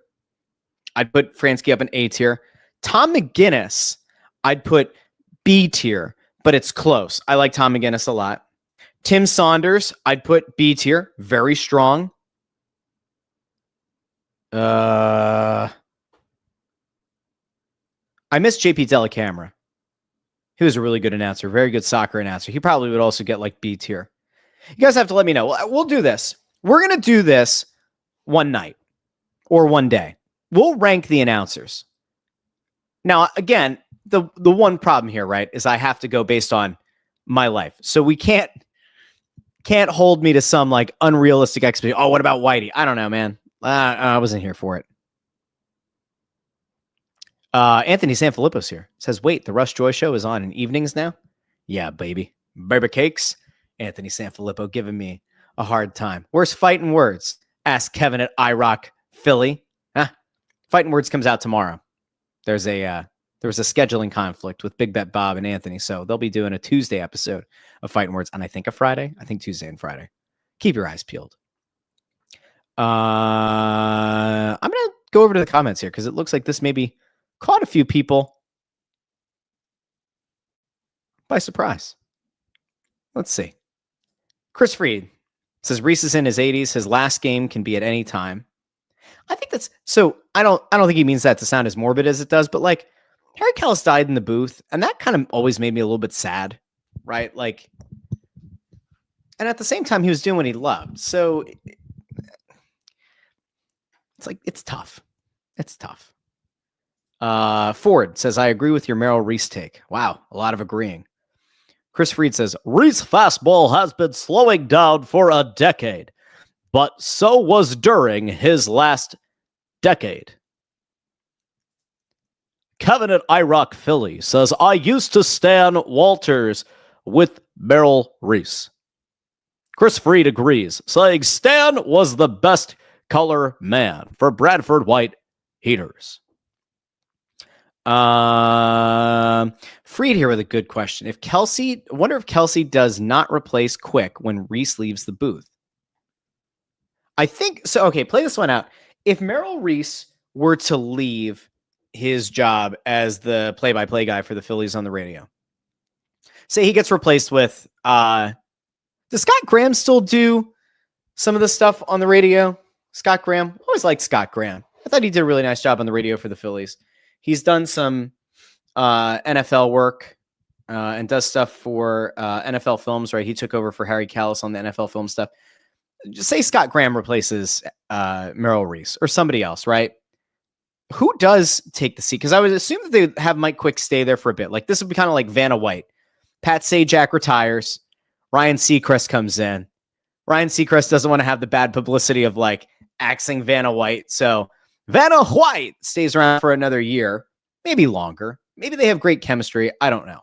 I'd put Fransky up in A tier. Tom McGinnis, I'd put B tier, but it's close. I like Tom McGinnis a lot. Tim Saunders, I'd put B tier. Very strong. I miss JP Delacamera. He was a really good announcer, very good soccer announcer. He probably would also get like B tier. You guys have to let me know. We'll do this. We're going to do this one night or one day. We'll rank the announcers. Now, again, the one problem here, right, is I have to go based on my life. So we can't hold me to some like unrealistic expectation. Oh, what about Whitey? I don't know, man. I wasn't here for it. Anthony Sanfilippo's here. Says, wait, the Russ Joy Show is on in evenings now? Yeah, baby. Baby cakes. Anthony Sanfilippo giving me a hard time. Where's Phightin Words? Ask Kevin at iRock Philly. Phightin Words comes out tomorrow. There was a scheduling conflict with Big Bet Bob and Anthony, so they'll be doing a Tuesday episode of Phightin Words, and I think a Friday. I think Tuesday and Friday. Keep your eyes peeled. I'm going to go over to the comments here because it looks like this maybe caught a few people by surprise. Let's see. Chris Freed says Reese is in his 80s. His last game can be at any time. I think that's so. I don't think he means that to sound as morbid as it does, but like Harry Kalas died in the booth, and that kind of always made me a little bit sad, right? Like, and at the same time, he was doing what he loved. So it's like it's tough. It's tough. Ford says, I agree with your Merrill Reese take. Wow, a lot of agreeing. Chris Freed says, Reese fastball has been slowing down for a decade, but so was during his last decade. Kevin at iRock Philly says, I used to Stan Walters with Merrill Reese. Chris Freed agrees, saying Stan was the best color man for Bradford White Heaters. Freed here with a good question. I wonder if Kelsey does not replace Quick when Reese leaves the booth. I think so. Okay, play this one out. If Merrill Reese were to leave his job as the play-by-play guy for the Phillies on the radio, say he gets replaced with, does Scott Graham still do some of the stuff on the radio? Scott Graham, always liked Scott Graham. I thought he did a really nice job on the radio for the Phillies. He's done some NFL work and does stuff for NFL Films, right? He took over for Harry Kalas on the NFL film stuff. Just say Scott Graham replaces Merrill Reese or somebody else, right? Who does take the seat? Because I would assume that they would have Mike Quick stay there for a bit. Like this would be kind of like Vanna White. Pat Sajak retires. Ryan Seacrest comes in. Ryan Seacrest doesn't want to have the bad publicity of like axing Vanna White. So Vanna White stays around for another year, maybe longer. Maybe they have great chemistry. I don't know.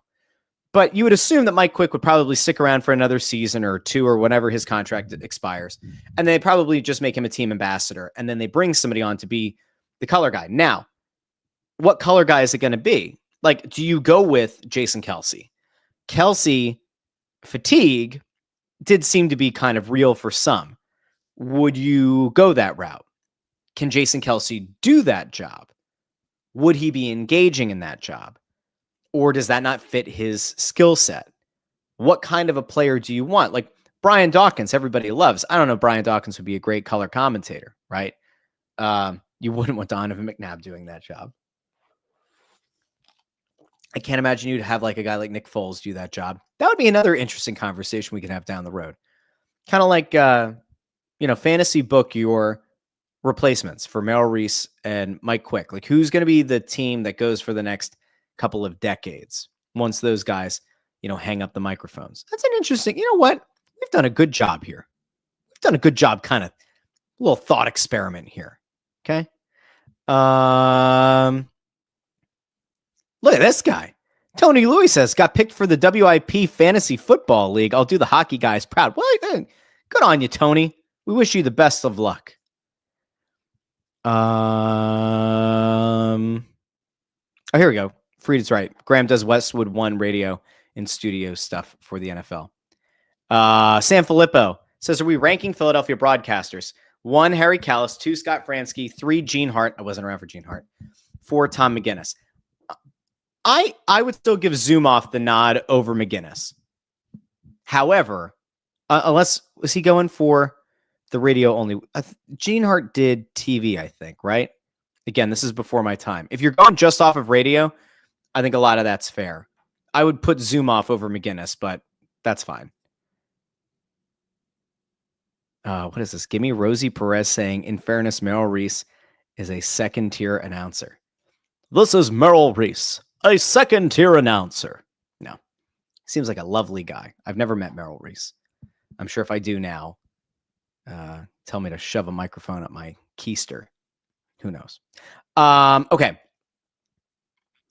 But you would assume that Mike Quick would probably stick around for another season or two or whenever his contract expires. And they probably just make him a team ambassador. And then they bring somebody on to be the color guy. Now, what color guy is it going to be? Like, do you go with Jason Kelce? Kelce fatigue did seem to be kind of real for some. Would you go that route? Can Jason Kelce do that job? Would he be engaging in that job? Or does that not fit his skill set? What kind of a player do you want? Like Brian Dawkins, everybody loves. I don't know. Brian Dawkins would be a great color commentator, right? You wouldn't want Donovan McNabb doing that job. I can't imagine you'd have like a guy like Nick Foles do that job. That would be another interesting conversation we could have down the road. Kind of like, fantasy book your replacements for Merrill Reese and Mike Quick. Like who's going to be the team that goes for the next couple of decades once those guys, hang up the microphones? That's an interesting, you know what? We've done a good job here. We've done a good job, kind of little thought experiment here. Okay. Look at this guy. Tony Louis says, got picked for the WIP Fantasy Football League. I'll do the hockey guys proud. Well, good on you, Tony. We wish you the best of luck. Oh, here we go. Frida's right. Graham does Westwood One radio and studio stuff for the NFL. Sam Filippo says, are we ranking Philadelphia broadcasters? 1, Harry Callis. 2, Scott Fransky. 3, Gene Hart. I wasn't around for Gene Hart. 4, Tom McGinnis. I would still give Zumhoff the nod over McGinnis. However, was he going for the radio only? Gene Hart did TV, I think, right? Again, this is before my time. If you're going just off of radio, I think a lot of that's fair. I would put Zumhoff over McGinnis, but that's fine. What is this? Give me Rosie Perez saying, in fairness, Merrill Reese is a second-tier announcer. This is Merrill Reese, a second-tier announcer. No. Seems like a lovely guy. I've never met Merrill Reese. I'm sure if I do now, tell me to shove a microphone up my keister. Who knows? Okay.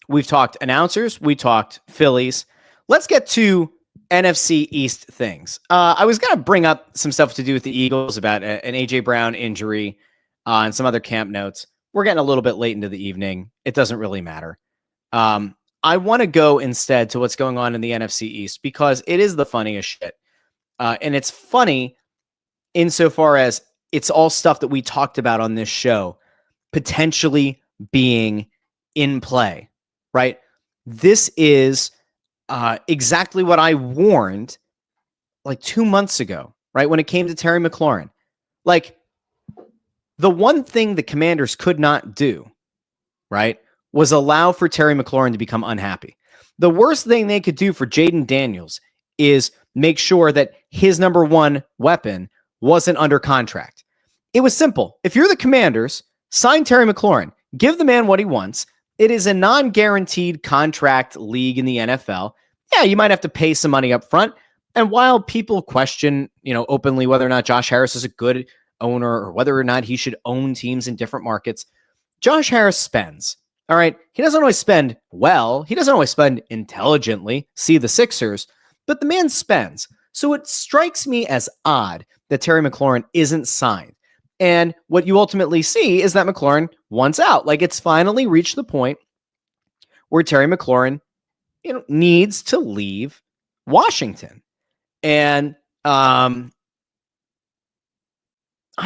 We've talked announcers. We talked Phillies. Let's get to NFC East things. I was going to bring up some stuff to do with the Eagles about an A.J. Brown injury and some other camp notes. We're getting a little bit late into the evening. It doesn't really matter. I want to go instead to what's going on in the NFC East because it is the funniest shit. And it's funny insofar as it's all stuff that we talked about on this show potentially being in play, right? This is exactly what I warned like 2 months ago, right? When it came to Terry McLaurin. Like the one thing the Commanders could not do, right, was allow for Terry McLaurin to become unhappy. The worst thing they could do for Jayden Daniels is make sure that his number one weapon wasn't under contract. It was simple. If you're the Commanders, sign Terry McLaurin, give the man what he wants. It is a non-guaranteed contract league in the NFL. Yeah, you might have to pay some money up front. And while people question, openly whether or not Josh Harris is a good owner or whether or not he should own teams in different markets, Josh Harris spends. All right. He doesn't always spend well. He doesn't always spend intelligently. See the Sixers, but the man spends. So it strikes me as odd that Terry McLaurin isn't signed. And what you ultimately see is that McLaurin wants out. Like it's finally reached the point where Terry McLaurin, needs to leave Washington. And I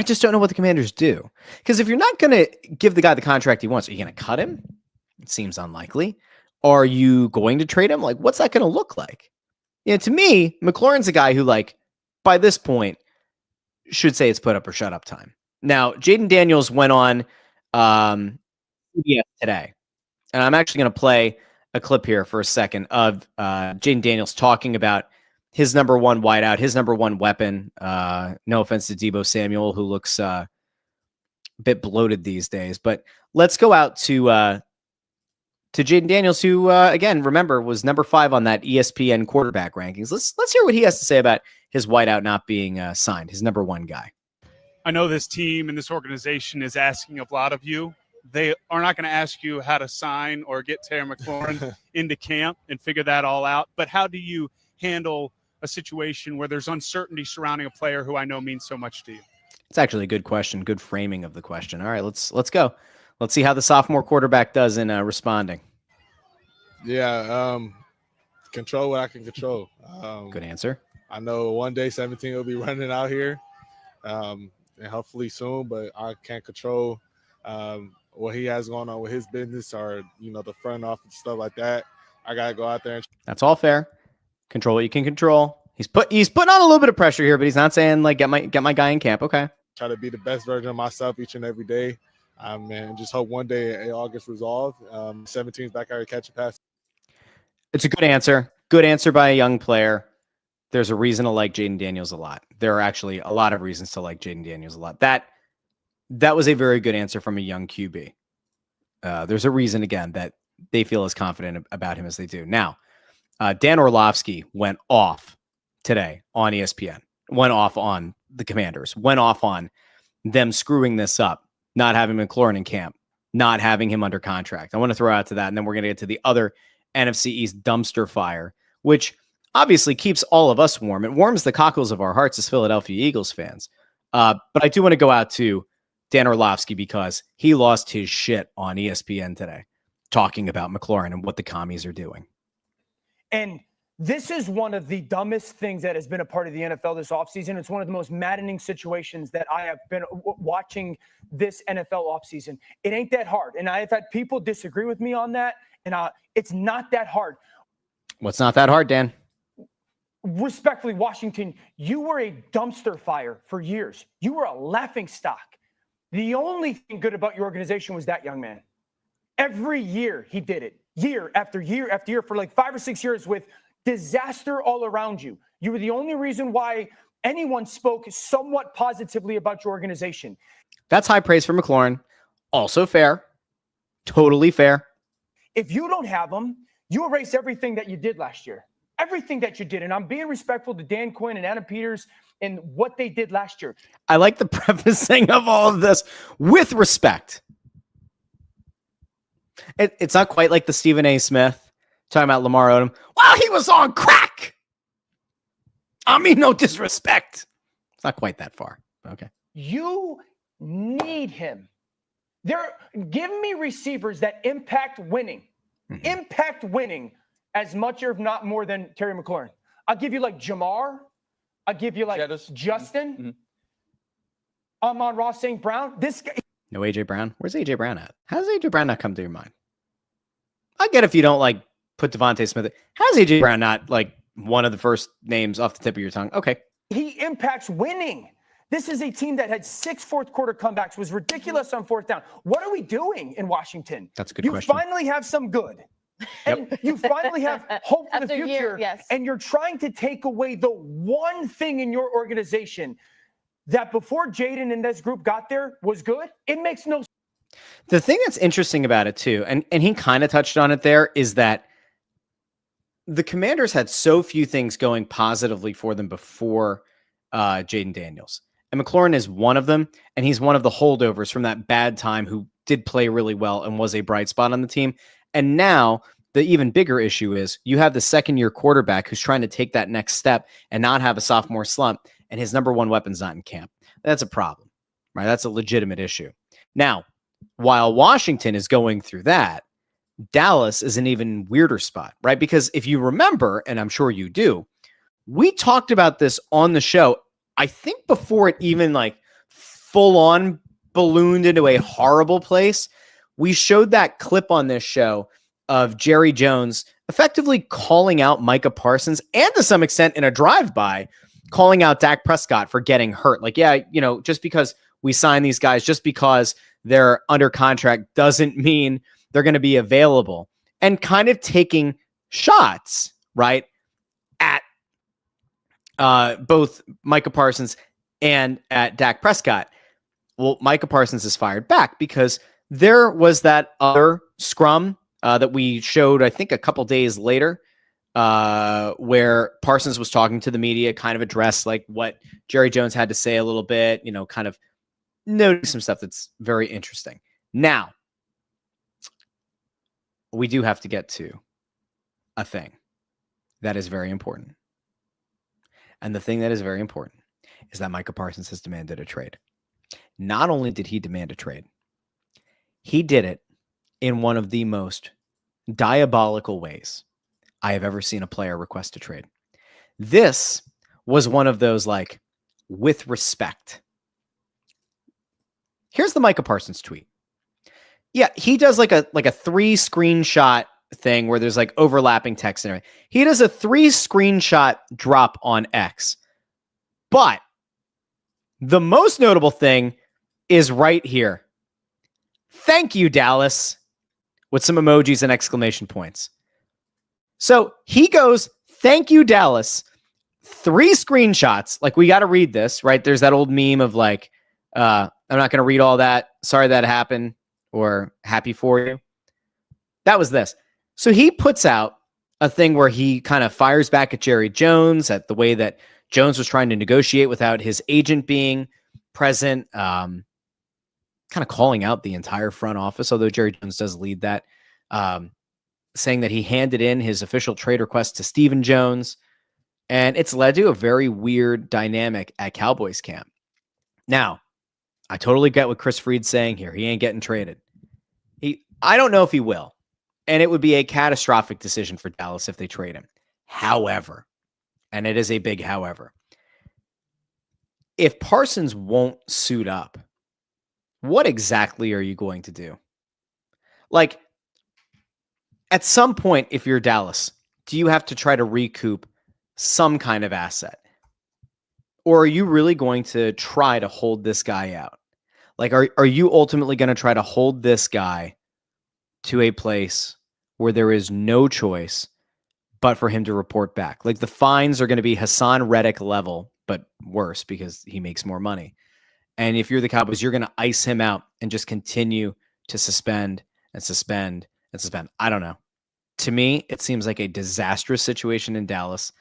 just don't know what the Commanders do. Because if you're not going to give the guy the contract he wants, are you going to cut him? It seems unlikely. Are you going to trade him? Like, what's that going to look like? To me, McLaurin's a guy who, like, by this point, should say it's put up or shut up time. Now, Jayden Daniels went on CBS today. And I'm actually going to play a clip here for a second of Jayden Daniels talking about his number one wideout, his number one weapon. No offense to Deebo Samuel, who looks a bit bloated these days. But let's go out to to Jayden Daniels, who, again, remember, was number 5 on that ESPN quarterback rankings. Let's hear what he has to say about his wideout not being signed, his number 1 guy. I know this team and this organization is asking a lot of you. They are not going to ask you how to sign or get Terry McLaurin into camp and figure that all out. But how do you handle a situation where there's uncertainty surrounding a player who I know means so much to you? It's actually a good question, good framing of the question. All right, let's go. Let's see how the sophomore quarterback does in responding. Yeah, control what I can control. Good answer. I know one day 17 will be running out here, and hopefully soon, but I can't control what he has going on with his business or, the front office, stuff like that. I got to go out there. And that's all fair. Control what you can control. He's putting on a little bit of pressure here, but he's not saying, like, get my guy in camp. Okay. Try to be the best version of myself each and every day. And just hope one day it all gets resolved. 17's back out catch a pass. It's a good answer. Good answer by a young player. There's a reason to like Jayden Daniels a lot. There are actually a lot of reasons to like Jayden Daniels a lot. That was a very good answer from a young QB. There's a reason, again, that they feel as confident about him as they do. Now, Dan Orlovsky went off today on ESPN, went off on the Commanders, went off on them screwing this up, not having McLaurin in camp, not having him under contract. I want to throw out to that, and then we're going to get to the other NFC East dumpster fire, which obviously keeps all of us warm. It warms the cockles of our hearts as Philadelphia Eagles fans. But I do want to go out to Dan Orlovsky because he lost his shit on ESPN today talking about McLaurin and what the commies are doing. And this is one of the dumbest things that has been a part of the NFL this offseason. It's one of the most maddening situations that I have been watching this NFL offseason. It ain't that hard. And I have had people disagree with me on that. And it's not that hard. What's not that hard, Dan? Respectfully, Washington, you were a dumpster fire for years. You were a laughing stock. The only thing good about your organization was that young man. Every year he did it, year after year after year, for like 5 or 6 years with disaster all around you. You were the only reason why anyone spoke somewhat positively about your organization. That's high praise for McLaurin. Also fair. Totally fair. If you don't have them, you erase everything that you did last year. Everything that you did. And I'm being respectful to Dan Quinn and Adam Peters and what they did last year. I like the prefacing of all of this with respect. It's not quite like the Stephen A. Smith talking about Lamar Odom. Well, he was on crack. I mean, no disrespect. It's not quite that far. Okay. You need him. Give me receivers that impact winning. Mm-hmm. Impact winning as much or if not more than Terry McLaurin. I'll give you like Jamar. I'll give you like Justin. Mm-hmm. Amon-Ra St. Brown. This guy. No A.J. Brown? Where's A.J. Brown at? How does A.J. Brown not come to your mind? I get if you don't like put Devontae Smith. How's A.J. Brown not like one of the first names off the tip of your tongue? Okay. He impacts winning. This is a team that had 6 fourth-quarter comebacks, was ridiculous on 4th down. What are we doing in Washington? That's a good question. You finally have some good. And you finally have hope for the future. Yes. And you're trying to take away the one thing in your organization that before Jayden and this group got there was good. It makes no sense. The thing that's interesting about it too, and he kind of touched on it there, is that the Commanders had so few things going positively for them before Jayden Daniels. And McLaurin is one of them, and he's one of the holdovers from that bad time who did play really well and was a bright spot on the team. And now the even bigger issue is you have the second-year quarterback who's trying to take that next step and not have a sophomore slump, and his number one weapon's not in camp. That's a problem, right? That's a legitimate issue. Now, while Washington is going through that, Dallas is an even weirder spot, right? Because if you remember, and I'm sure you do, we talked about this on the show, I think before it even like full on ballooned into a horrible place. We showed that clip on this show of Jerry Jones effectively calling out Micah Parsons and to some extent in a drive-by calling out Dak Prescott for getting hurt. Like, yeah, you know, just because we sign these guys, just because they're under contract doesn't mean they're going to be available, and kind of taking shots, right, at both Micah Parsons and at Dak Prescott. Well, Micah Parsons is fired back because there was that other scrum that we showed, I think, a couple days later, where Parsons was talking to the media, kind of addressed like what Jerry Jones had to say a little bit, kind of noting some stuff that's very interesting. Now, we do have to get to a thing that is very important. And the thing that is very important is that Micah Parsons has demanded a trade. Not only did he demand a trade, he did it in one of the most diabolical ways I have ever seen a player request a trade. This was one of those, like, with respect. Here's the Micah Parsons tweet. Yeah, he does like a 3 screenshot thing where there's like overlapping text and everything. He does a 3 screenshot drop on X. But the most notable thing is right here. Thank you, Dallas, with some emojis and exclamation points. So he goes, thank you, Dallas. 3 screenshots. Like, we got to read this, right? There's that old meme of like, I'm not going to read all that. Sorry that happened, or happy for you. That was this. So he puts out a thing where he kind of fires back at Jerry Jones, at the way that Jones was trying to negotiate without his agent being present, kind of calling out the entire front office, although Jerry Jones does lead that, saying that he handed in his official trade request to Stephen Jones. And it's led to a very weird dynamic at Cowboys camp. Now, I totally get what Chris Fried's saying here. He ain't getting traded. I don't know if he will. And it would be a catastrophic decision for Dallas if they trade him. However, and it is a big however, if Parsons won't suit up, what exactly are you going to do? Like, at some point, if you're Dallas, do you have to try to recoup some kind of asset? Or are you really going to try to hold this guy out? Like, are you ultimately going to try to hold this guy to a place where there is no choice but for him to report back? Like, the fines are going to be Hassan Reddick level, but worse because he makes more money. And if you're the Cowboys, you're going to ice him out and just continue to suspend and suspend and suspend. I don't know. To me, it seems like a disastrous situation in Dallas.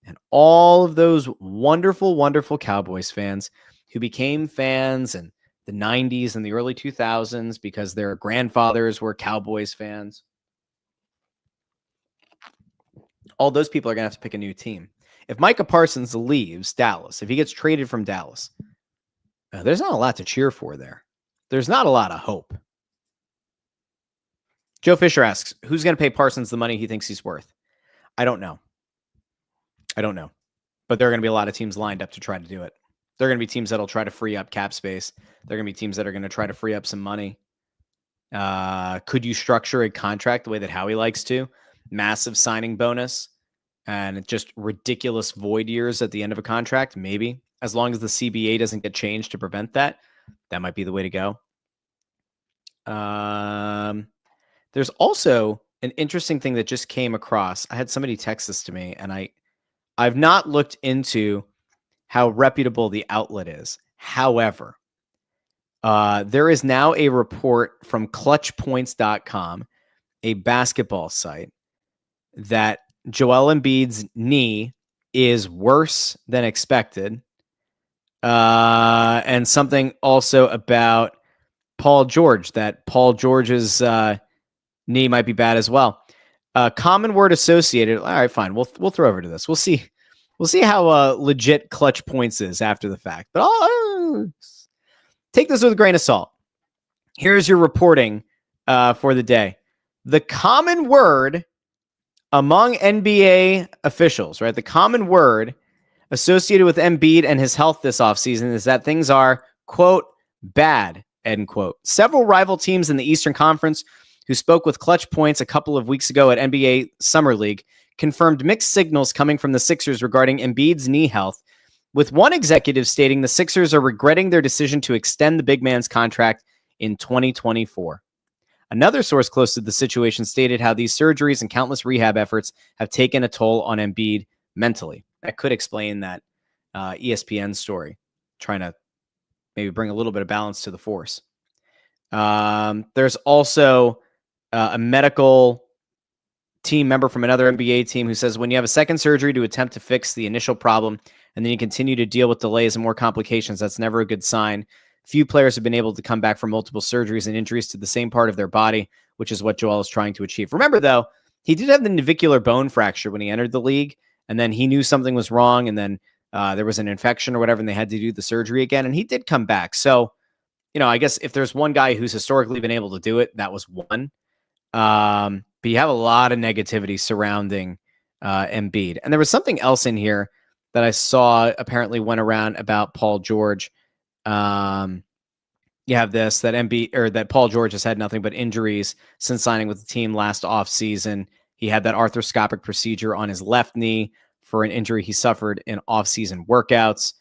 And all of those wonderful, wonderful Cowboys fans who became fans in the 90s and the early 2000s because their grandfathers were Cowboys fans, all those people are going to have to pick a new team. If Micah Parsons leaves Dallas, if he gets traded from Dallas, there's not a lot to cheer for there. There's not a lot of hope. Joe Fisher asks, who's going to pay Parsons the money he thinks he's worth? I don't know. But there are going to be a lot of teams lined up to try to do it. There are going to be teams that'll try to free up cap space. There are going to be teams that are going to try to free up some money. Could you structure a contract the way that Howie likes to? Massive signing bonus and just ridiculous void years at the end of a contract? Maybe. As long as the CBA doesn't get changed to prevent that, that might be the way to go. There's also an interesting thing that just came across. I had somebody text this to me, and I've not looked into how reputable the outlet is. However, there is now a report from clutchpoints.com, a basketball site, that Joel Embiid's knee is worse than expected. And something also about Paul George, that Paul George's knee might be bad as well. Common word associated. All right, fine. We'll throw over to this. We'll see how legit Clutch Points is after the fact. But I'll take this with a grain of salt. Here's your reporting for the day. The common word among NBA officials, right? The common word associated with Embiid and his health this offseason is that things are, quote, bad, end quote. Several rival teams in the Eastern Conference who spoke with Clutch Points a couple of weeks ago at NBA Summer League confirmed mixed signals coming from the Sixers regarding Embiid's knee health, with one executive stating the Sixers are regretting their decision to extend the big man's contract in 2024. Another source close to the situation stated how these surgeries and countless rehab efforts have taken a toll on Embiid mentally. That could explain that ESPN story, trying to maybe bring a little bit of balance to the force. There's also a medical team member from another NBA team who says when you have a second surgery to attempt to fix the initial problem and then you continue to deal with delays and more complications, that's never a good sign. Few players have been able to come back from multiple surgeries and injuries to the same part of their body, which is what Joel is trying to achieve. Remember, though, he did have the navicular bone fracture when he entered the league, and then he knew something was wrong, and then there was an infection or whatever, and they had to do the surgery again, and he did come back. So, I guess if there's one guy who's historically been able to do it, that was one. But you have a lot of negativity surrounding Embiid. And there was something else in here that I saw apparently went around about Paul George. You have this, that Paul George has had nothing but injuries since signing with the team last offseason. He had that arthroscopic procedure on his left knee for an injury he suffered in offseason workouts.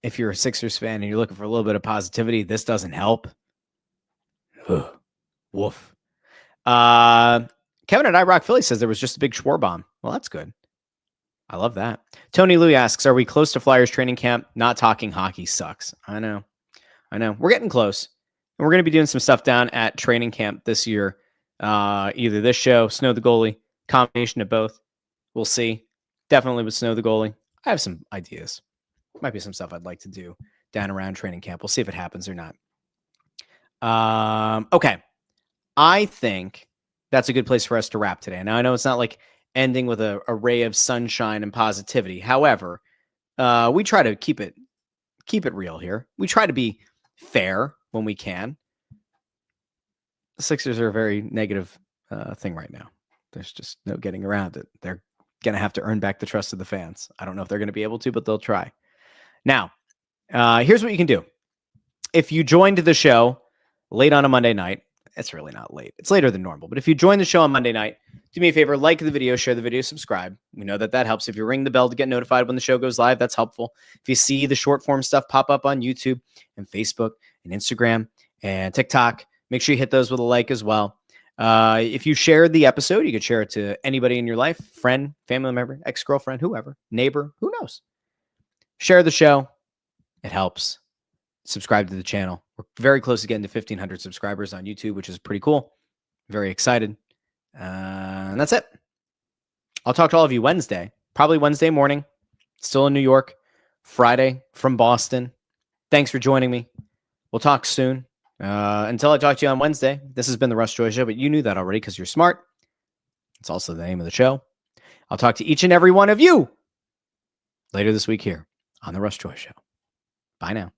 If you're a Sixers fan and you're looking for a little bit of positivity, this doesn't help. Woof. Kevin at iRock Philly says there was just a big Schwar bomb. Well, that's good. I love that. Tony Louie asks, are we close to Flyers training camp? Not talking hockey sucks. I know. We're getting close. And we're going to be doing some stuff down at training camp this year. Either this show, Snow the Goalie, combination of both. We'll see. Definitely with Snow the Goalie. I have some ideas. Might be some stuff I'd like to do down around training camp. We'll see if it happens or not. Okay. I think that's a good place for us to wrap today. Now, I know it's not like ending with a ray of sunshine and positivity. However, we try to keep it real here. We try to be fair when we can. The Sixers are a very negative thing right now. There's just no getting around it. They're going to have to earn back the trust of the fans. I don't know if they're going to be able to, but they'll try. Now, here's what you can do. If you joined the show late on a Monday night, it's really not late. It's later than normal. But if you join the show on Monday night, do me a favor, like the video, share the video, subscribe. We know that helps. If you ring the bell to get notified when the show goes live, that's helpful. If you see the short form stuff pop up on YouTube and Facebook and Instagram and TikTok, make sure you hit those with a like as well. If you shared the episode, you could share it to anybody in your life, friend, family member, ex-girlfriend, whoever, neighbor, who knows. Share the show. It helps. Subscribe to the channel. We're very close to getting to 1,500 subscribers on YouTube, which is pretty cool. Very excited. And that's it. I'll talk to all of you Wednesday, probably Wednesday morning, still in New York, Friday from Boston. Thanks for joining me. We'll talk soon. Until I talk to you on Wednesday, this has been the Russ Joy Show, but you knew that already because you're smart. It's also the name of the show. I'll talk to each and every one of you later this week here on the Russ Joy Show. Bye now.